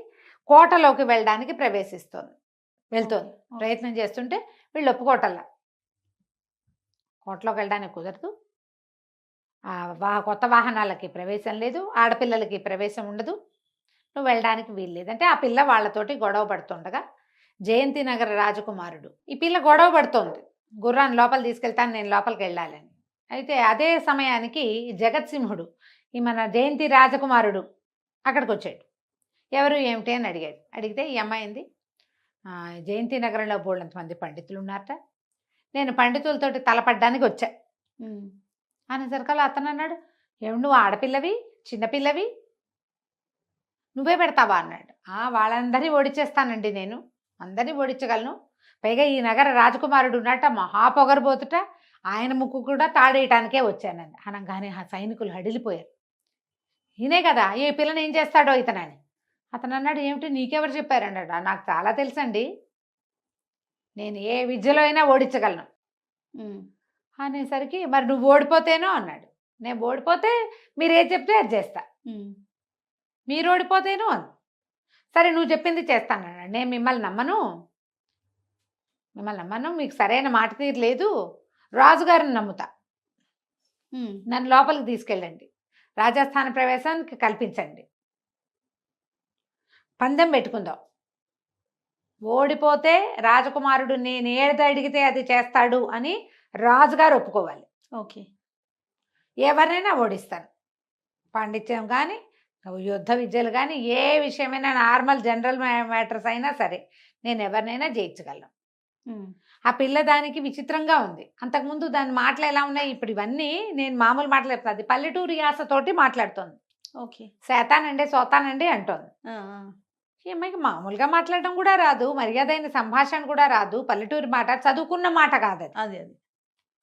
కోటలోకి వెళ్ళడానికి వెళ్తోంది. ప్రయత్నం చేస్తుంటే వీళ్ళు ఒప్పుకోవటల్లా. కోటలోకి వెళ్ళడానికి కుదరదు, కొత్త వాహనాలకి ప్రవేశం లేదు, ఆడపిల్లలకి ప్రవేశం ఉండదు, నువ్వు వెళ్ళడానికి వీలు లేదంటే ఆ పిల్ల వాళ్ళతోటి గొడవ పడుతుండగా జయంతి నగర రాజకుమారుడు, ఈ పిల్ల గొడవ పడుతోంది, గుర్రాన్ని లోపల తీసుకెళ్తాను, నేను లోపలికి వెళ్ళాలని. అయితే అదే సమయానికి జగత్సింహుడు, ఈ మన జయంతి రాజకుమారుడు అక్కడికి వచ్చాడు. ఎవరు ఏమిటి అని అడిగాడు. అడిగితే ఈ అమ్మాయింది, జయంతి నగరంలో బోళ్ళంతమంది పండితులు ఉన్నారట, నేను పండితులతోటి తలపడ్డానికి వచ్చా అనేసరికల్లా అతను అన్నాడు, ఏమి నువ్వు ఆడపిల్లవి, చిన్నపిల్లవి, నువ్వే పెడతావా అన్నాడు. వాళ్ళందరినీ ఓడిచేస్తానండి, నేను అందరినీ ఓడించగలను, పైగా ఈ నగర రాజకుమారుడు ఉన్నట్ట మహాపొగరబోతుట, ఆయన ముక్కు కూడా తాడేయటానికే వచ్చానండి అనగానే ఆ సైనికులు హడిలిపోయారు. ఈయనే కదా, ఈ పిల్లని ఏం చేస్తాడో ఇతనని. అతను అన్నాడు, ఏమిటి నీకెవరు చెప్పారన్నాడు. నాకు చాలా తెలుసండి, నేను ఏ విద్యలో అయినా ఓడించగలను అనేసరికి, మరి నువ్వు ఓడిపోతేనో అన్నాడు. నేను ఓడిపోతే మీరు ఏది చెప్తే అది చేస్తా, మీరు ఓడిపోతేనో అని. సరే నువ్వు చెప్పింది చేస్తాను అన్నాడు. నేను మిమ్మల్ని నమ్మను, మీకు సరైన మాట తీరు లేదు, రాజుగారిని నమ్ముతా, నన్ను లోపలికి తీసుకెళ్ళండి, రాజస్థాన ప్రవేశానికి కల్పించండి, పందెం పెట్టుకుందాం, ఓడిపోతే రాజకుమారుడు నేను ఏది అడిగితే అది చేస్తాడు అని రాజుగారు ఒప్పుకోవాలి. ఓకే, ఎవరినైనా ఓడిస్తాను, పాండిత్యం కానీ యుద్ధ విద్యలు కానీ ఏ విషయమైనా, నార్మల్ జనరల్ మ్యాటర్స్ అయినా సరే నేను ఎవరినైనా జయించగలను. ఆ పిల్ల దానికి విచిత్రంగా ఉంది. అంతకుముందు దాని మాటలు ఎలా ఉన్నాయి, ఇప్పుడు ఇవన్నీ నేను మామూలు మాటలు చెప్తాను, అది పల్లెటూరు యాసతోటి మాట్లాడుతోంది. ఓకే, సేతానండి సోతానండి అంటోంది. ఈ అమ్మాయికి మామూలుగా మాట్లాడడం కూడా రాదు, మర్యాదైన సంభాషణ కూడా రాదు, పల్లెటూరు మాట, చదువుకున్న మాట కాదు అది.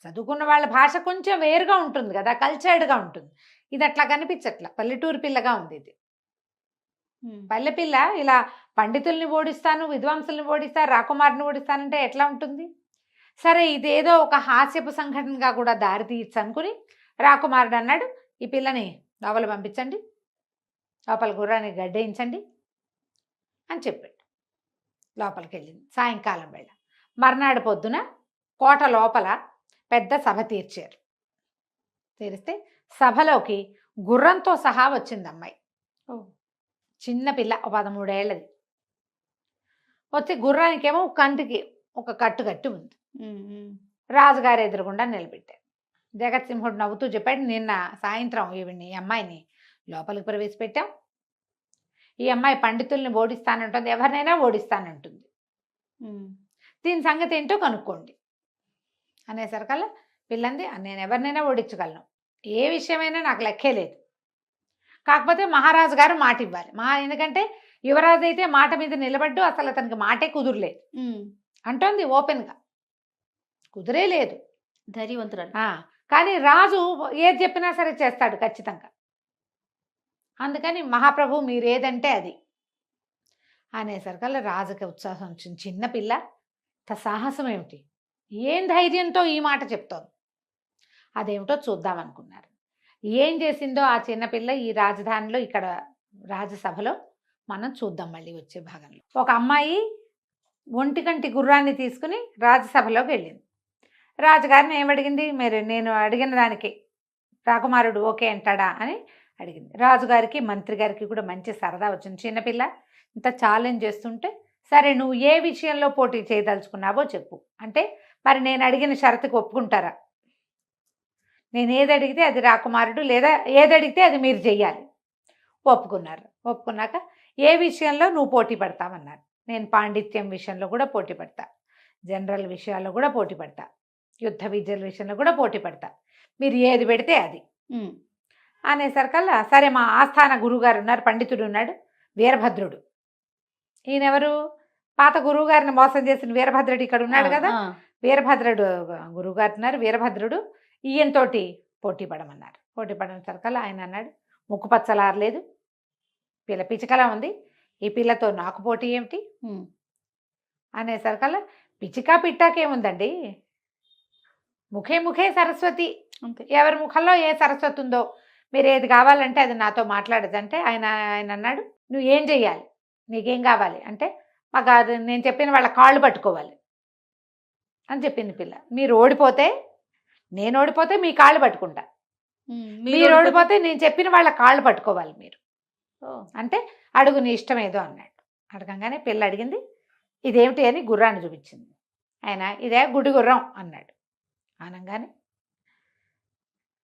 చదువుకున్న వాళ్ళ భాష కొంచెం వేరుగా ఉంటుంది కదా, కల్చర్డ్గా ఉంటుంది. ఇది అట్లా కనిపించట్లా, పల్లెటూరు పిల్లగా ఉంది ఇది. పల్లె పిల్ల ఇలా పండితుల్ని ఓడిస్తాను, విద్వాంసుల్ని ఓడిస్తాను, రాకుమారిని ఓడిస్తానంటే ఎట్లా ఉంటుంది. సరే ఇదేదో ఒక హాస్యపు సంఘటనగా కూడా దారి తీయచ్చు అనుకుని రాకుమారుడు అన్నాడు, ఈ పిల్లని లోపల పంపించండి, లోపల గుర్రాన్ని గడ్డేయించండి అని చెప్పాడు. లోపలికి వెళ్ళింది. సాయంకాలం వేళ మర్నాడు పొద్దున కోట లోపల పెద్ద సభ తీర్చారు. తీరిస్తే సభలోకి గుర్రంతో సహా వచ్చింది అమ్మాయి. చిన్నపిల్ల, 13 ఏళ్ళది. వచ్చి గుర్రానికేమో కంటికి ఒక కట్టు కట్టి ఉంది. రాజుగారు ఎదురుగుండా నిలబెట్టారు. జగత్సింహుడు నవ్వుతూ చెప్పాడు, నిన్న సాయంత్రం ఈ అమ్మాయిని లోపలికి ప్రవేశపెట్టాం, ఈ అమ్మాయి పండితుల్ని ఓడిస్తానంటుంది, ఎవరినైనా ఓడిస్తానంటుంది, దీని సంగతి ఏంటో కనుక్కోండి అనేసరికల్లా పిల్లంది, నేను ఎవరినైనా ఓడించగలను, ఏ విషయమైనా నాకు లెక్కే లేదు, కాకపోతే మహారాజు గారు మాట ఇవ్వాలి. ఎందుకంటే యువరాజు అయితే మాట మీద నిలబడ్డు, అసలు అతనికి మాటే కుదురలేదు అంటోంది ఓపెన్గా, కుదిరే లేదు, ధైర్యవంతురాలు. కానీ రాజు ఏది చెప్పినా సరే చేస్తాడు ఖచ్చితంగా, అందుకని మహాప్రభు మీరేదంటే అది అనేసరికల్లా రాజుకి ఉత్సాహం వచ్చింది. చిన్నపిల్ల సాహసం ఏమిటి, ఏం ధైర్యంతో ఈ మాట చెప్తోంది, అదేమిటో చూద్దామనుకున్నారు. ఏం చేసిందో ఆ చిన్నపిల్ల ఈ రాజధానిలో, ఇక్కడ రాజసభలో మనం చూద్దాం మళ్ళీ వచ్చే భాగంలో. ఒక అమ్మాయి ఒంటికంటి గుర్రాన్ని తీసుకుని రాజసభలోకి వెళ్ళింది. రాజుగారిని ఏమడిగింది, మీరు నేను అడిగిన దానికి రాకుమారుడు ఓకే అంటాడా అని అడిగింది. రాజుగారికి మంత్రి గారికి కూడా మంచి సరదా వచ్చింది. చిన్నపిల్ల ఇంత ఛాలెంజ్ చేస్తుంటే, సరే నువ్వు ఏ విషయంలో పోటీ చేయదలుచుకున్నావో చెప్పు అంటే, మరి నేను అడిగిన షరతుకు ఒప్పుకుంటారా? నేను ఏది అడిగితే అది రాకుమారుడు, లేదా ఏది అడిగితే అది మీరు చెయ్యాలి. ఒప్పుకున్నారు. ఒప్పుకున్నాక ఏ విషయంలో నువ్వు పోటీ పడతామన్నారు. నేను పాండిత్యం విషయంలో కూడా పోటీ పడతా, జనరల్ విషయాల్లో కూడా పోటీ పడతా, యుద్ధ విద్యల విషయంలో కూడా పోటీ పడతా, మీరు ఏది పెడితే అది అనేసరికల్లా సరే మా ఆస్థాన గురువుగారు ఉన్నారు, పండితుడు ఉన్నాడు వీరభద్రుడు. ఈయనెవరు? పాత గురువుగారిని మోసం చేసిన వీరభద్రుడు ఇక్కడ ఉన్నాడు కదా. వీరభద్రుడు గురువుగారు ఉన్నారు, వీరభద్రుడు ఈయనతోటి పోటీ పడమన్నారు. పోటీ పడిన సరికల్లా ఆయన అన్నాడు, ముక్కు పచ్చలారలేదు, పిల్ల పిచ్చికలా ఉంది, ఈ పిల్లతో నాకు పోటీ ఏమిటి అనేసరికల్లా, పిచ్చికా పిట్టాకేముందండి, ముఖే ముఖే సరస్వతి, ఎవరి ముఖంలో ఏ సరస్వతి ఉందో మీరు ఏది కావాలంటే అది నాతో మాట్లాడదంటే ఆయన అన్నాడు, నువ్వు ఏం చెయ్యాలి, నీకేం కావాలి అంటే, మాకు అది నేను చెప్పిన వాళ్ళ కాళ్ళు పట్టుకోవాలి అని చెప్పింది పిల్ల. మీరు ఓడిపోతే, నేను ఓడిపోతే మీ కాళ్ళు పట్టుకుంటా, మీరు ఓడిపోతే నేను చెప్పిన వాళ్ళ కాళ్ళు పట్టుకోవాలి మీరు అంటే, అడుగు నీ ఇష్టం ఏదో అన్నాడు. అడగంగానే పిల్ల అడిగింది ఇదేమిటి అని గుర్రాన్ని చూపించింది. ఆయన ఇదే గుడి గుర్రం అన్నాడు. అనగానే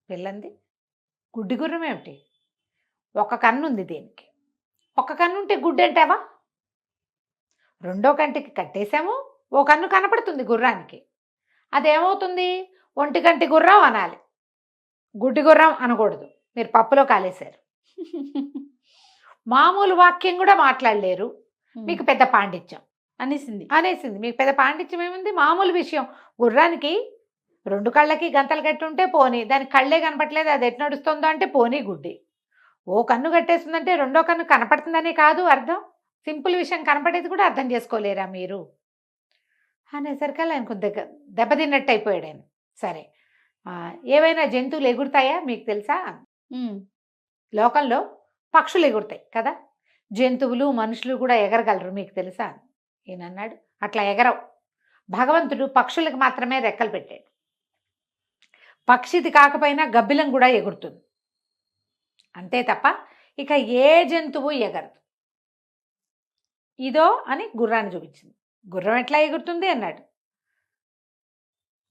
పిల్లంది, గుడ్డి గుర్రం ఏమిటి, ఒక కన్ను ఉంది దీనికి, ఒక కన్ను ఉంటే గుడ్డి అంటావా, రెండో కంటికి కట్టేశాము, ఓ కన్ను కనపడుతుంది గుర్రానికి, అదేమవుతుంది, ఒంటి కంటి గుర్రం అనాలి, గుడ్డి గుర్రం అనకూడదు, మీరు పప్పులో కాలేశారు, మామూలు వాక్యం కూడా మాట్లాడలేరు, మీకు పెద్ద పాండిత్యం అనేసింది. మీకు పెద్ద పాండిత్యం ఏముంది, మామూలు విషయం, గుర్రానికి రెండు కళ్ళకి గంతలు కట్టి ఉంటే పోనీ, దానికి కళ్ళే కనపట్లేదు, అది ఎటు నడుస్తుందో అంటే పోనీ గుడ్డి, ఓ కన్ను కట్టేస్తుందంటే రెండో కన్ను కనపడుతుందనే కాదు అర్థం, సింపుల్ విషయం కనపడేది కూడా అర్థం చేసుకోలేరా మీరు అనేసరికల్లా ఆయన కొద్దిగా దెబ్బతిన్నట్టు అయిపోయాడు ఆయన. సరే ఏవైనా జంతువులు ఎగురుతాయా మీకు తెలుసా, లోకంలో పక్షులు ఎగురుతాయి కదా, జంతువులు మనుషులు కూడా ఎగరగలరు మీకు తెలుసా. ఈయన అన్నాడు, అట్లా ఎగరవు, భగవంతుడు పక్షులకు మాత్రమే రెక్కలు పెట్టాడు, పక్షిది కాకపోయినా గబ్బిలం కూడా ఎగురుతుంది అంతే తప్ప ఇక ఏ జంతువు ఎగరదు. ఇదో అని గుర్రాన్ని చూపించింది. గుర్రం ఎట్లా ఎగురుతుంది అన్నాడు.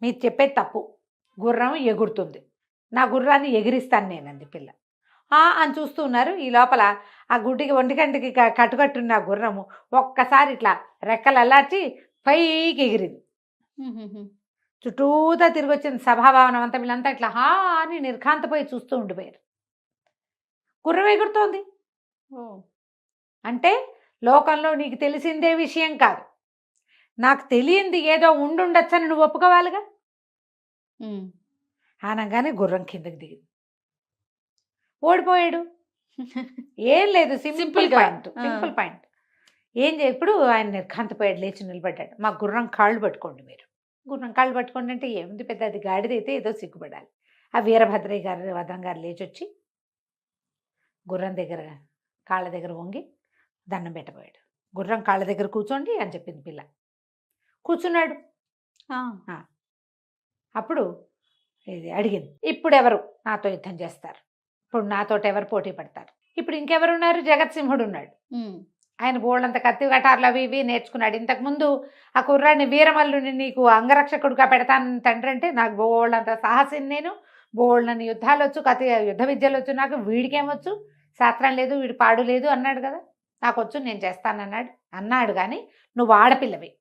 మీరు చెప్పేది తప్పు, గుర్రం ఎగురుతుంది, నా గుర్రాన్ని ఎగిరిస్తాను నేనంది పిల్ల. అని చూస్తూ ఉన్నారు. ఈ లోపల ఆ గుడ్డికి ఒంటికంటికి కట్టుకట్టున్న గుర్రము ఒక్కసారి ఇట్లా రెక్కలు అల్లార్చి పైకి ఎగిరింది. చుట్టూతా తిరిగి వచ్చింది సభాభవనం అంతా. వీళ్ళంతా ఇట్లా అని నిర్ఘాంతపోయి చూస్తూ ఉండిపోయారు. గుర్రం ఎగురుతోంది అంటే లోకంలో నీకు తెలిసిందే విషయం కాదు, నాకు తెలియంది ఏదో ఉండుండొచ్చని నువ్వు ఒప్పుకోవాలిగా. అనగానే గుర్రం కిందకి దిగింది, ఓడిపోయాడు. ఏం లేదు, సింపుల్ పాయింట్. ఇప్పుడు ఆయన నిర్ఘాంతపోయాడు, లేచి నిలబడ్డాడు. మా గుర్రం కాళ్ళు పట్టుకోండి మీరు. గుర్రం కాళ్ళు పట్టుకోండి అంటే ఏముంది పెద్ద, అది గాడిదైతే ఏదో సిగ్గుపడాలి. ఆ వీరభద్రయ్య గారు వదం గారు లేచొచ్చి గుర్రం దగ్గర కాళ్ళ దగ్గర వంగి దండం పెట్టబోయాడు. గుర్రం కాళ్ళ దగ్గర కూర్చోండి అని చెప్పింది పిల్ల. కూర్చున్నాడు. అప్పుడు ఇది అడిగింది, ఇప్పుడు ఎవరు నాతో యుద్ధం చేస్తారు, ఇప్పుడు నాతోటి ఎవరు పోటీ పడతారు. ఇప్పుడు ఇంకెవరున్నారు, జగత్సింహుడు ఉన్నాడు. ఆయన బోళ్ళంత కత్తి కటార్లు అవి ఇవి నేర్చుకున్నాడు. ఇంతకుముందు ఆ కుర్రాడిని వీరమల్లుని నీకు అంగరక్షకుడుగా పెడతాను తండ్రి అంటే, నాకు బోళ్ళంత సాహసిని, నేను బోళ్ళని యుద్ధాలు వచ్చు, యుద్ధ విద్యలు వచ్చు, నాకు వీడికేమొచ్చు, శాస్త్రం లేదు, వీడి పాడు లేదు అన్నాడు కదా, నాకు వచ్చు నేను చేస్తానన్నాడు. కానీ నువ్వు ఆడపిల్లవి,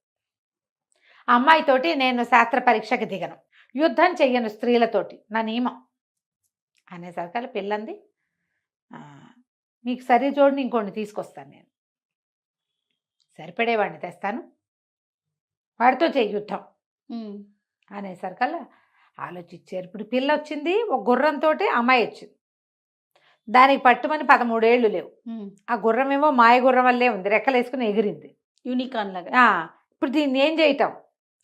అమ్మాయితోటి నేను శాస్త్ర పరీక్షకి దిగను, యుద్ధం చెయ్యను స్త్రీలతోటి, నా నియమం అనేసరికి పిల్లంది, మీకు సరి జోడిని ఇంకోటి తీసుకొస్తాను, నేను సరిపడేవాడిని తెస్తాను, వాడితో చెయ్యి యుద్ధం అనేసరికల్లా ఆలోచించారు. ఇప్పుడు పిల్ల వచ్చింది, ఒక గుర్రంతో అమ్మాయి వచ్చింది, దానికి పట్టుమని 13 ఏళ్ళు లేవు. ఆ గుర్రం ఏమో మాయ గుర్రం వల్లే ఉంది, రెక్కలు వేసుకుని ఎగిరింది యూనికార్న్ లాగా. ఇప్పుడు దీన్ని ఏం చేయటం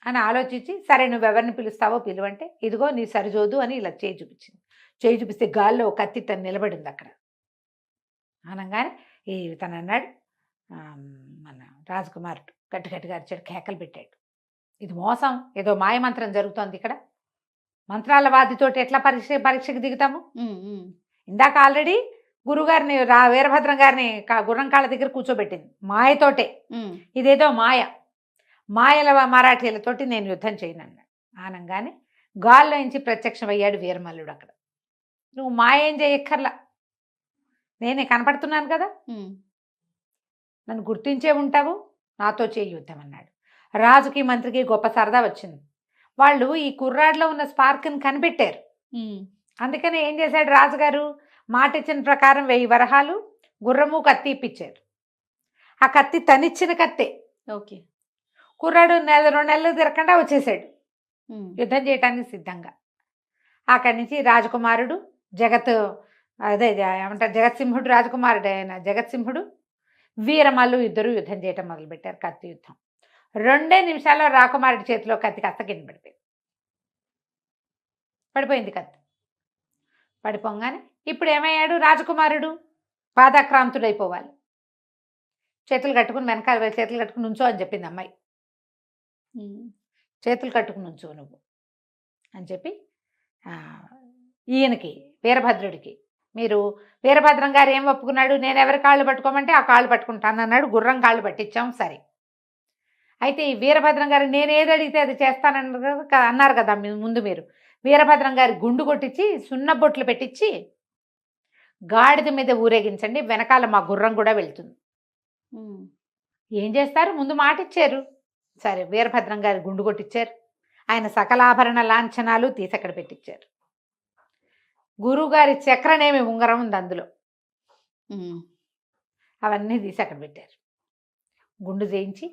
అని ఆలోచించి, సరే నువ్వెవరిని పిలుస్తావో పిలువంటే, ఇదిగో నీ సరిజోదు అని ఇలా చేయి చూపించింది. చేయి చూపిస్తే గాల్లో కత్తి తను నిలబడింది అక్కడ. అనగానే తను అన్నాడు, మన రాజకుమారుడు గట్టిగట్టిగా అరిచాడు, కేకలు పెట్టాడు, ఇది మోసం, ఏదో మాయమంత్రం జరుగుతోంది ఇక్కడ, మంత్రాల వాదితోటి ఎట్లా పరీక్షకి దిగుతాము, ఇందాక ఆల్రెడీ గురుగారిని వీరభద్రం గారిని గుర్రం కాళ్ళ దగ్గర కూర్చోబెట్టింది మాయతోటే. ఉమ్, ఇదేదో మాయల మరాఠీలతోటి నేను యుద్ధం చేయను అన్నాడు. ఆనంగానే గాల్లో నుంచి ప్రత్యక్షమయ్యాడు వీరమల్లుడు. అక్కడ నువ్వు మాయ ఏం చేయక్కర్లా, నేనే కనపడుతున్నాను కదా, ఉమ్, నన్ను గుర్తించే ఉంటావు, నాతో చేయి యుద్ధం అన్నాడు. రాజుకి మంత్రికి గొప్ప సరదా వచ్చింది. వాళ్ళు ఈ కుర్రాడిలో ఉన్న స్పార్క్ని కనిపెట్టారు. ఉమ్, అందుకని ఏం చేశాడు రాజుగారు, మాట ఇచ్చిన ప్రకారం 1000 వరహాలు గుర్రము కత్తి ఇప్పించారు. ఆ కత్తి తనిచ్చిన కత్తే. ఓకే. కుర్రాడు 2 నెలలు తిరగకుండా వచ్చేసాడు ఉమ్, యుద్ధం చేయటానికి సిద్ధంగా. అక్కడి నుంచి రాజకుమారుడు ఏమంటారు జగత్సింహుడు, రాజకుమారుడు ఆయన జగత్సింహుడు, వీరమల్లు ఇద్దరు యుద్ధం చేయటం మొదలుపెట్టారు. కత్తి యుద్ధం 2 నిమిషాల్లో రాకుమారుడి చేతిలో కత్తి కాస్త కింద పడిపోయింది కత్తి. పడిపోగానే ఇప్పుడు ఏమయ్యాడు రాజకుమారుడు, పాదాక్రాంతుడైపోవాలి. చేతులు కట్టుకుని వెనకాల చేతులు కట్టుకుని నుంచో అని చెప్పింది అమ్మాయి. ఉమ్, చేతులు కట్టుకుని నుంచో నువ్వు అని చెప్పి ఈయనకి వీరభద్రుడికి, మీరు వీరభద్రం గారు ఏం ఒప్పుకున్నాడు, నేను ఎవరి కాళ్ళు పట్టుకోమంటే ఆ కాళ్ళు పట్టుకుంటాను అన్నాడు. గుర్రం కాళ్ళు పట్టించాం. సరే, అయితే ఈ వీరభద్రం గారు నేను ఏది అడిగితే అది అన్నారు కదా ముందు మీరు. వీరభద్రం గారి గుండు కొట్టించి సున్నబొట్లు పెట్టించి గాడిద మీద ఊరేగించండి, వెనకాల మా గుర్రం కూడా వెళ్తుంది. ఉమ్, ఏం చేస్తారు, ముందు మాట ఇచ్చారు. సరే, వీరభద్రం గారి గుండు కొట్టించారు. ఆయన సకలాభరణ లాంఛనాలు తీసి అక్కడ పెట్టించారు. గురువుగారి చక్రనేమి ఉంగరం ఉంది అందులో, ఉమ్, అవన్నీ తీసి అక్కడ పెట్టారు. గుండు చేయించి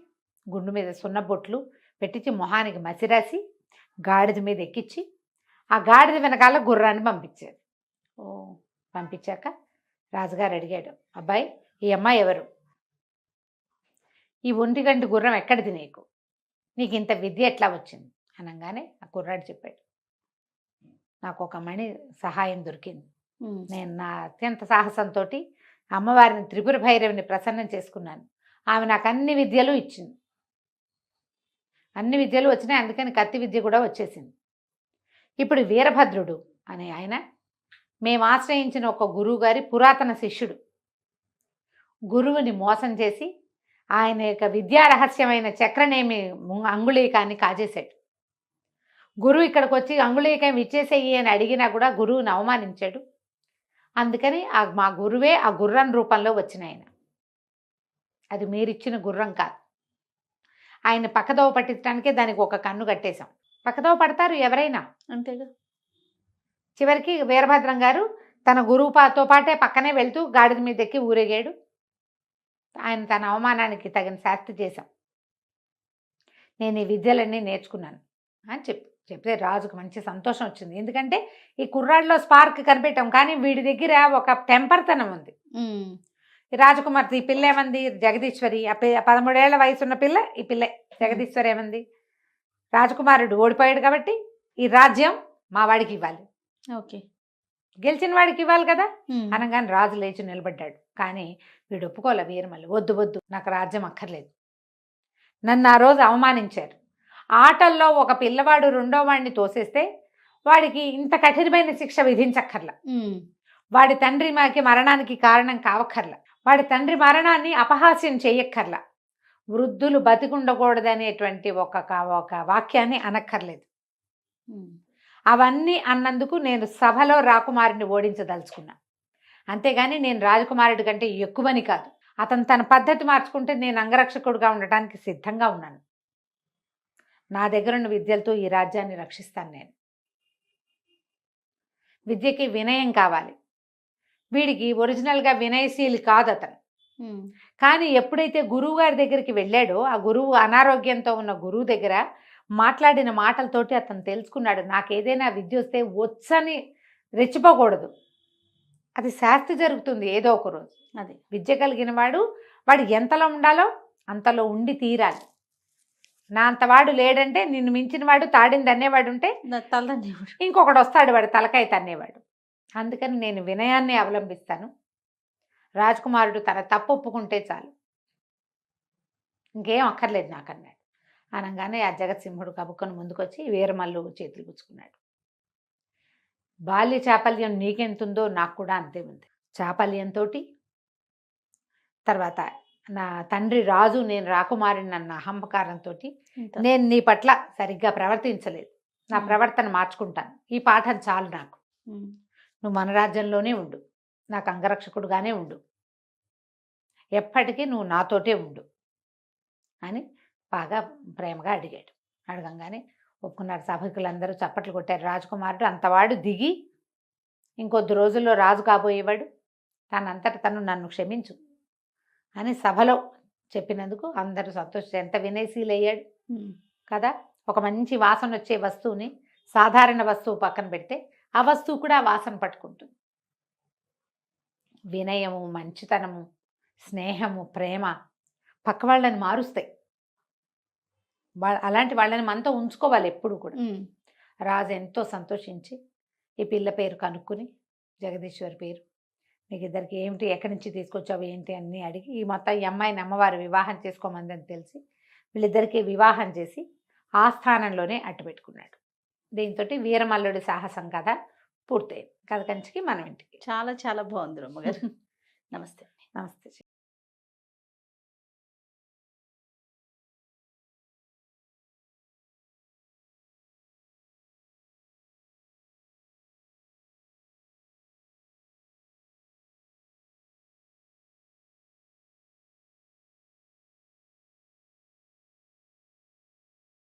గుండు మీద సున్నబొట్లు పెట్టించి మొహానికి మసిరాసి గాడిద మీద ఎక్కించి ఆ గాడిద వెనకాల గుర్రాన్ని పంపించారు. పంపించాక రాజుగారు అడిగాడు, అబ్బాయి ఈ అమ్మాయి ఎవరు, ఈ 1 గంట గుర్రం ఎక్కడిది, నీకు ఇంత విద్య ఎట్లా వచ్చింది అనగానే ఆ కుర్రాడు చెప్పాడు, నాకు ఒక మణి సహాయం దొరికింది. నేను నా అత్యంత సాహసంతో అమ్మవారిని త్రిపుర భైరవిని ప్రసన్నం చేసుకున్నాను. ఆమె నాకు అన్ని విద్యలు ఇచ్చింది, అన్ని విద్యలు వచ్చినాయి, అందుకని కత్తి విద్య కూడా వచ్చేసింది. ఇప్పుడు వీరభద్రుడు అనే ఆయన మేము ఆశ్రయించిన ఒక గురువు గారి పురాతన శిష్యుడు. గురువుని మోసం చేసి ఆయన యొక్క విద్యా రహస్యమైన చక్రనేమి అంగుళీకాన్ని కాజేశాడు. గురువు ఇక్కడికి వచ్చి అంగుళీకం ఇచ్చేసేయి అని అడిగినా కూడా గురువుని అవమానించాడు. అందుకని మా గురువే ఆ గుర్రం రూపంలో వచ్చిన ఆయన, అది మీరిచ్చిన గుర్రం కాదు. ఆయన పక్కదోవ పట్టించడానికే దానికి ఒక కన్ను కట్టేశాం. పక్కదోవ పడతారు ఎవరైనా, అంతేగా. చివరికి వీరభద్రం గారు తన గురువుతో పాటే పక్కనే వెళ్తూ గాడిద మీద ఎక్కి ఊరేగాడు. ఆయన తన అవమానానికి తగిన శాస్తి చేశాం. నేను ఈ విద్యలన్నీ నేర్చుకున్నాను అని చెప్తే రాజుకు మంచి సంతోషం వచ్చింది. ఎందుకంటే ఈ కుర్రాడిలో స్పార్క్ కనిపెట్టాం, కానీ వీడి దగ్గర ఒక టెంపర్తనం ఉంది. ఈ రాజకుమార్తె ఈ పిల్ల ఏమంది, జగదీశ్వరి, 13 ఏళ్ల వయసున్న పిల్ల, ఈ పిల్ల జగదీశ్వరి ఏమంది, రాజకుమారుడు ఓడిపోయాడు కాబట్టి ఈ రాజ్యం మా వాడికి ఇవ్వాలి, ఓకే, గెలిచిన వాడికి ఇవ్వాలి కదా అనగానే రాజు లేచి నిలబడ్డాడు. కానీ వీడు ఒప్పుకోలే. వీరమల్లి, వద్దు, నాకు రాజ్యం అక్కర్లేదు, నన్ను ఆ రోజు అవమానించారు. ఆటల్లో ఒక పిల్లవాడు 2వ వాడిని తోసేస్తే వాడికి ఇంత కఠినమైన శిక్ష విధించక్కర్లా, వాడి తండ్రి మరణానికి కారణం కావక్కర్లా, వాడి తండ్రి మరణాన్ని అపహాస్యం చెయ్యక్కర్లా, వృద్ధులు బతికుండకూడదనేటువంటి ఒక వాక్యాన్ని అనక్కర్లేదు. అవన్నీ అన్నందుకు నేను సభలో రాకుమారుని ఓడించదలుచుకున్నా, అంతేగాని నేను రాజకుమారుడి కంటే ఎక్కువని కాదు. అతను తన పద్ధతి మార్చుకుంటే నేను అంగరక్షకుడుగా ఉండటానికి సిద్ధంగా ఉన్నాను. నా దగ్గరున్న విద్యలతో ఈ రాజ్యాన్ని రక్షిస్తాను. నేను విద్యకి వినయం కావాలి. వీడికి ఒరిజినల్గా వినయశీలి కాదు అతను. కానీ ఎప్పుడైతే గురువు గారి దగ్గరికి వెళ్ళాడో, ఆ గురువు అనారోగ్యంతో ఉన్న గురువు దగ్గర మాట్లాడిన మాటలతోటి అతను తెలుసుకున్నాడు, నాకు ఏదైనా విద్య వస్తే వచ్చని రెచ్చిపోకూడదు, అది శాస్తి జరుగుతుంది ఏదో ఒక రోజు. అది విద్య కలిగిన వాడు ఎంతలో ఉండాలో అంతలో ఉండి తీరాలి. నా అంతవాడు లేడంటే నిన్ను మించిన వాడు తాడింది అనేవాడు ఉంటే ఇంకొకడు వస్తాడు వాడు తలకాయ తన్నేవాడు. అందుకని నేను వినయాన్ని అవలంబిస్తాను. రాజకుమారుడు తన తప్పు ఒప్పుకుంటే చాలు, ఇంకేం అక్కర్లేదు నాకు అన్నాడు. అనగానే ఆ జగత్సింహుడు కబుక్కను ముందుకొచ్చి వీరమల్లు చేతులు పుచ్చుకున్నాడు. బాల్య చాపల్యం నీకెంతుందో నాకు కూడా అంతే ఉంది. చాపల్యంతో, తర్వాత నా తండ్రి రాజు నేను రాకుమారిని అన్న అహంకారంతో, ఇంత- నేను నీ పట్ల సరిగ్గా ప్రవర్తించలేదు, నా ప్రవర్తన మార్చుకుంటాను, ఈ పాఠం చాలు నాకు, ఉమ్. నువ్వు మన రాజ్యంలోనే ఉండు, నాకు అంగరక్షకుడుగానే ఉండు, ఎప్పటికీ నువ్వు నాతోటే ఉండు అని బాగా ప్రేమగా అడిగాడు. అడగంగానే ఒప్పుకున్నారు. సభకులందరూ చప్పట్లు కొట్టారు. రాజకుమారుడు అంతవాడు దిగి ఇంకొద్ది రోజుల్లో రాజు కాబోయేవాడు, తనంతట తను నన్ను క్షమించు అని సభలో చెప్పినందుకు అందరూ సంతోషించారు. ఎంత వినయశీలయ్యాడు ఉమ్. కదా. ఒక మంచి వాసన వచ్చే వస్తువుని సాధారణ వస్తువు పక్కన పెడితే ఆ వస్తువు కూడా ఆ వాసన పట్టుకుంటుంది. వినయము, మంచితనము, స్నేహము, ప్రేమ పక్క వాళ్ళని మారుస్తాయి. అలాంటి వాళ్ళని మనతో ఉంచుకోవాలి ఎప్పుడు కూడా. ఉమ్. రాజు ఎంతో సంతోషించి ఈ పిల్ల పేరు కనుక్కుని, జగదీశ్వరి పేరు, మీకు ఇద్దరికి ఏమిటి, ఎక్కడి నుంచి తీసుకొచ్చావు ఏంటి అన్నీ అడిగి, ఈ మొత్తం ఈ అమ్మాయిని అమ్మవారు వివాహం చేసుకోమందని తెలిసి వీళ్ళిద్దరికీ వివాహం చేసి ఆ స్థానంలోనే అట్టుపెట్టుకున్నాడు. దీంతో వీరమల్లుడి సాహసం కథ పూర్తయింది. కథ కంచికి మనం ఇంటికి. చాలా చాలా బాగుంది రమ్మగారు. నమస్తే. నమస్తే.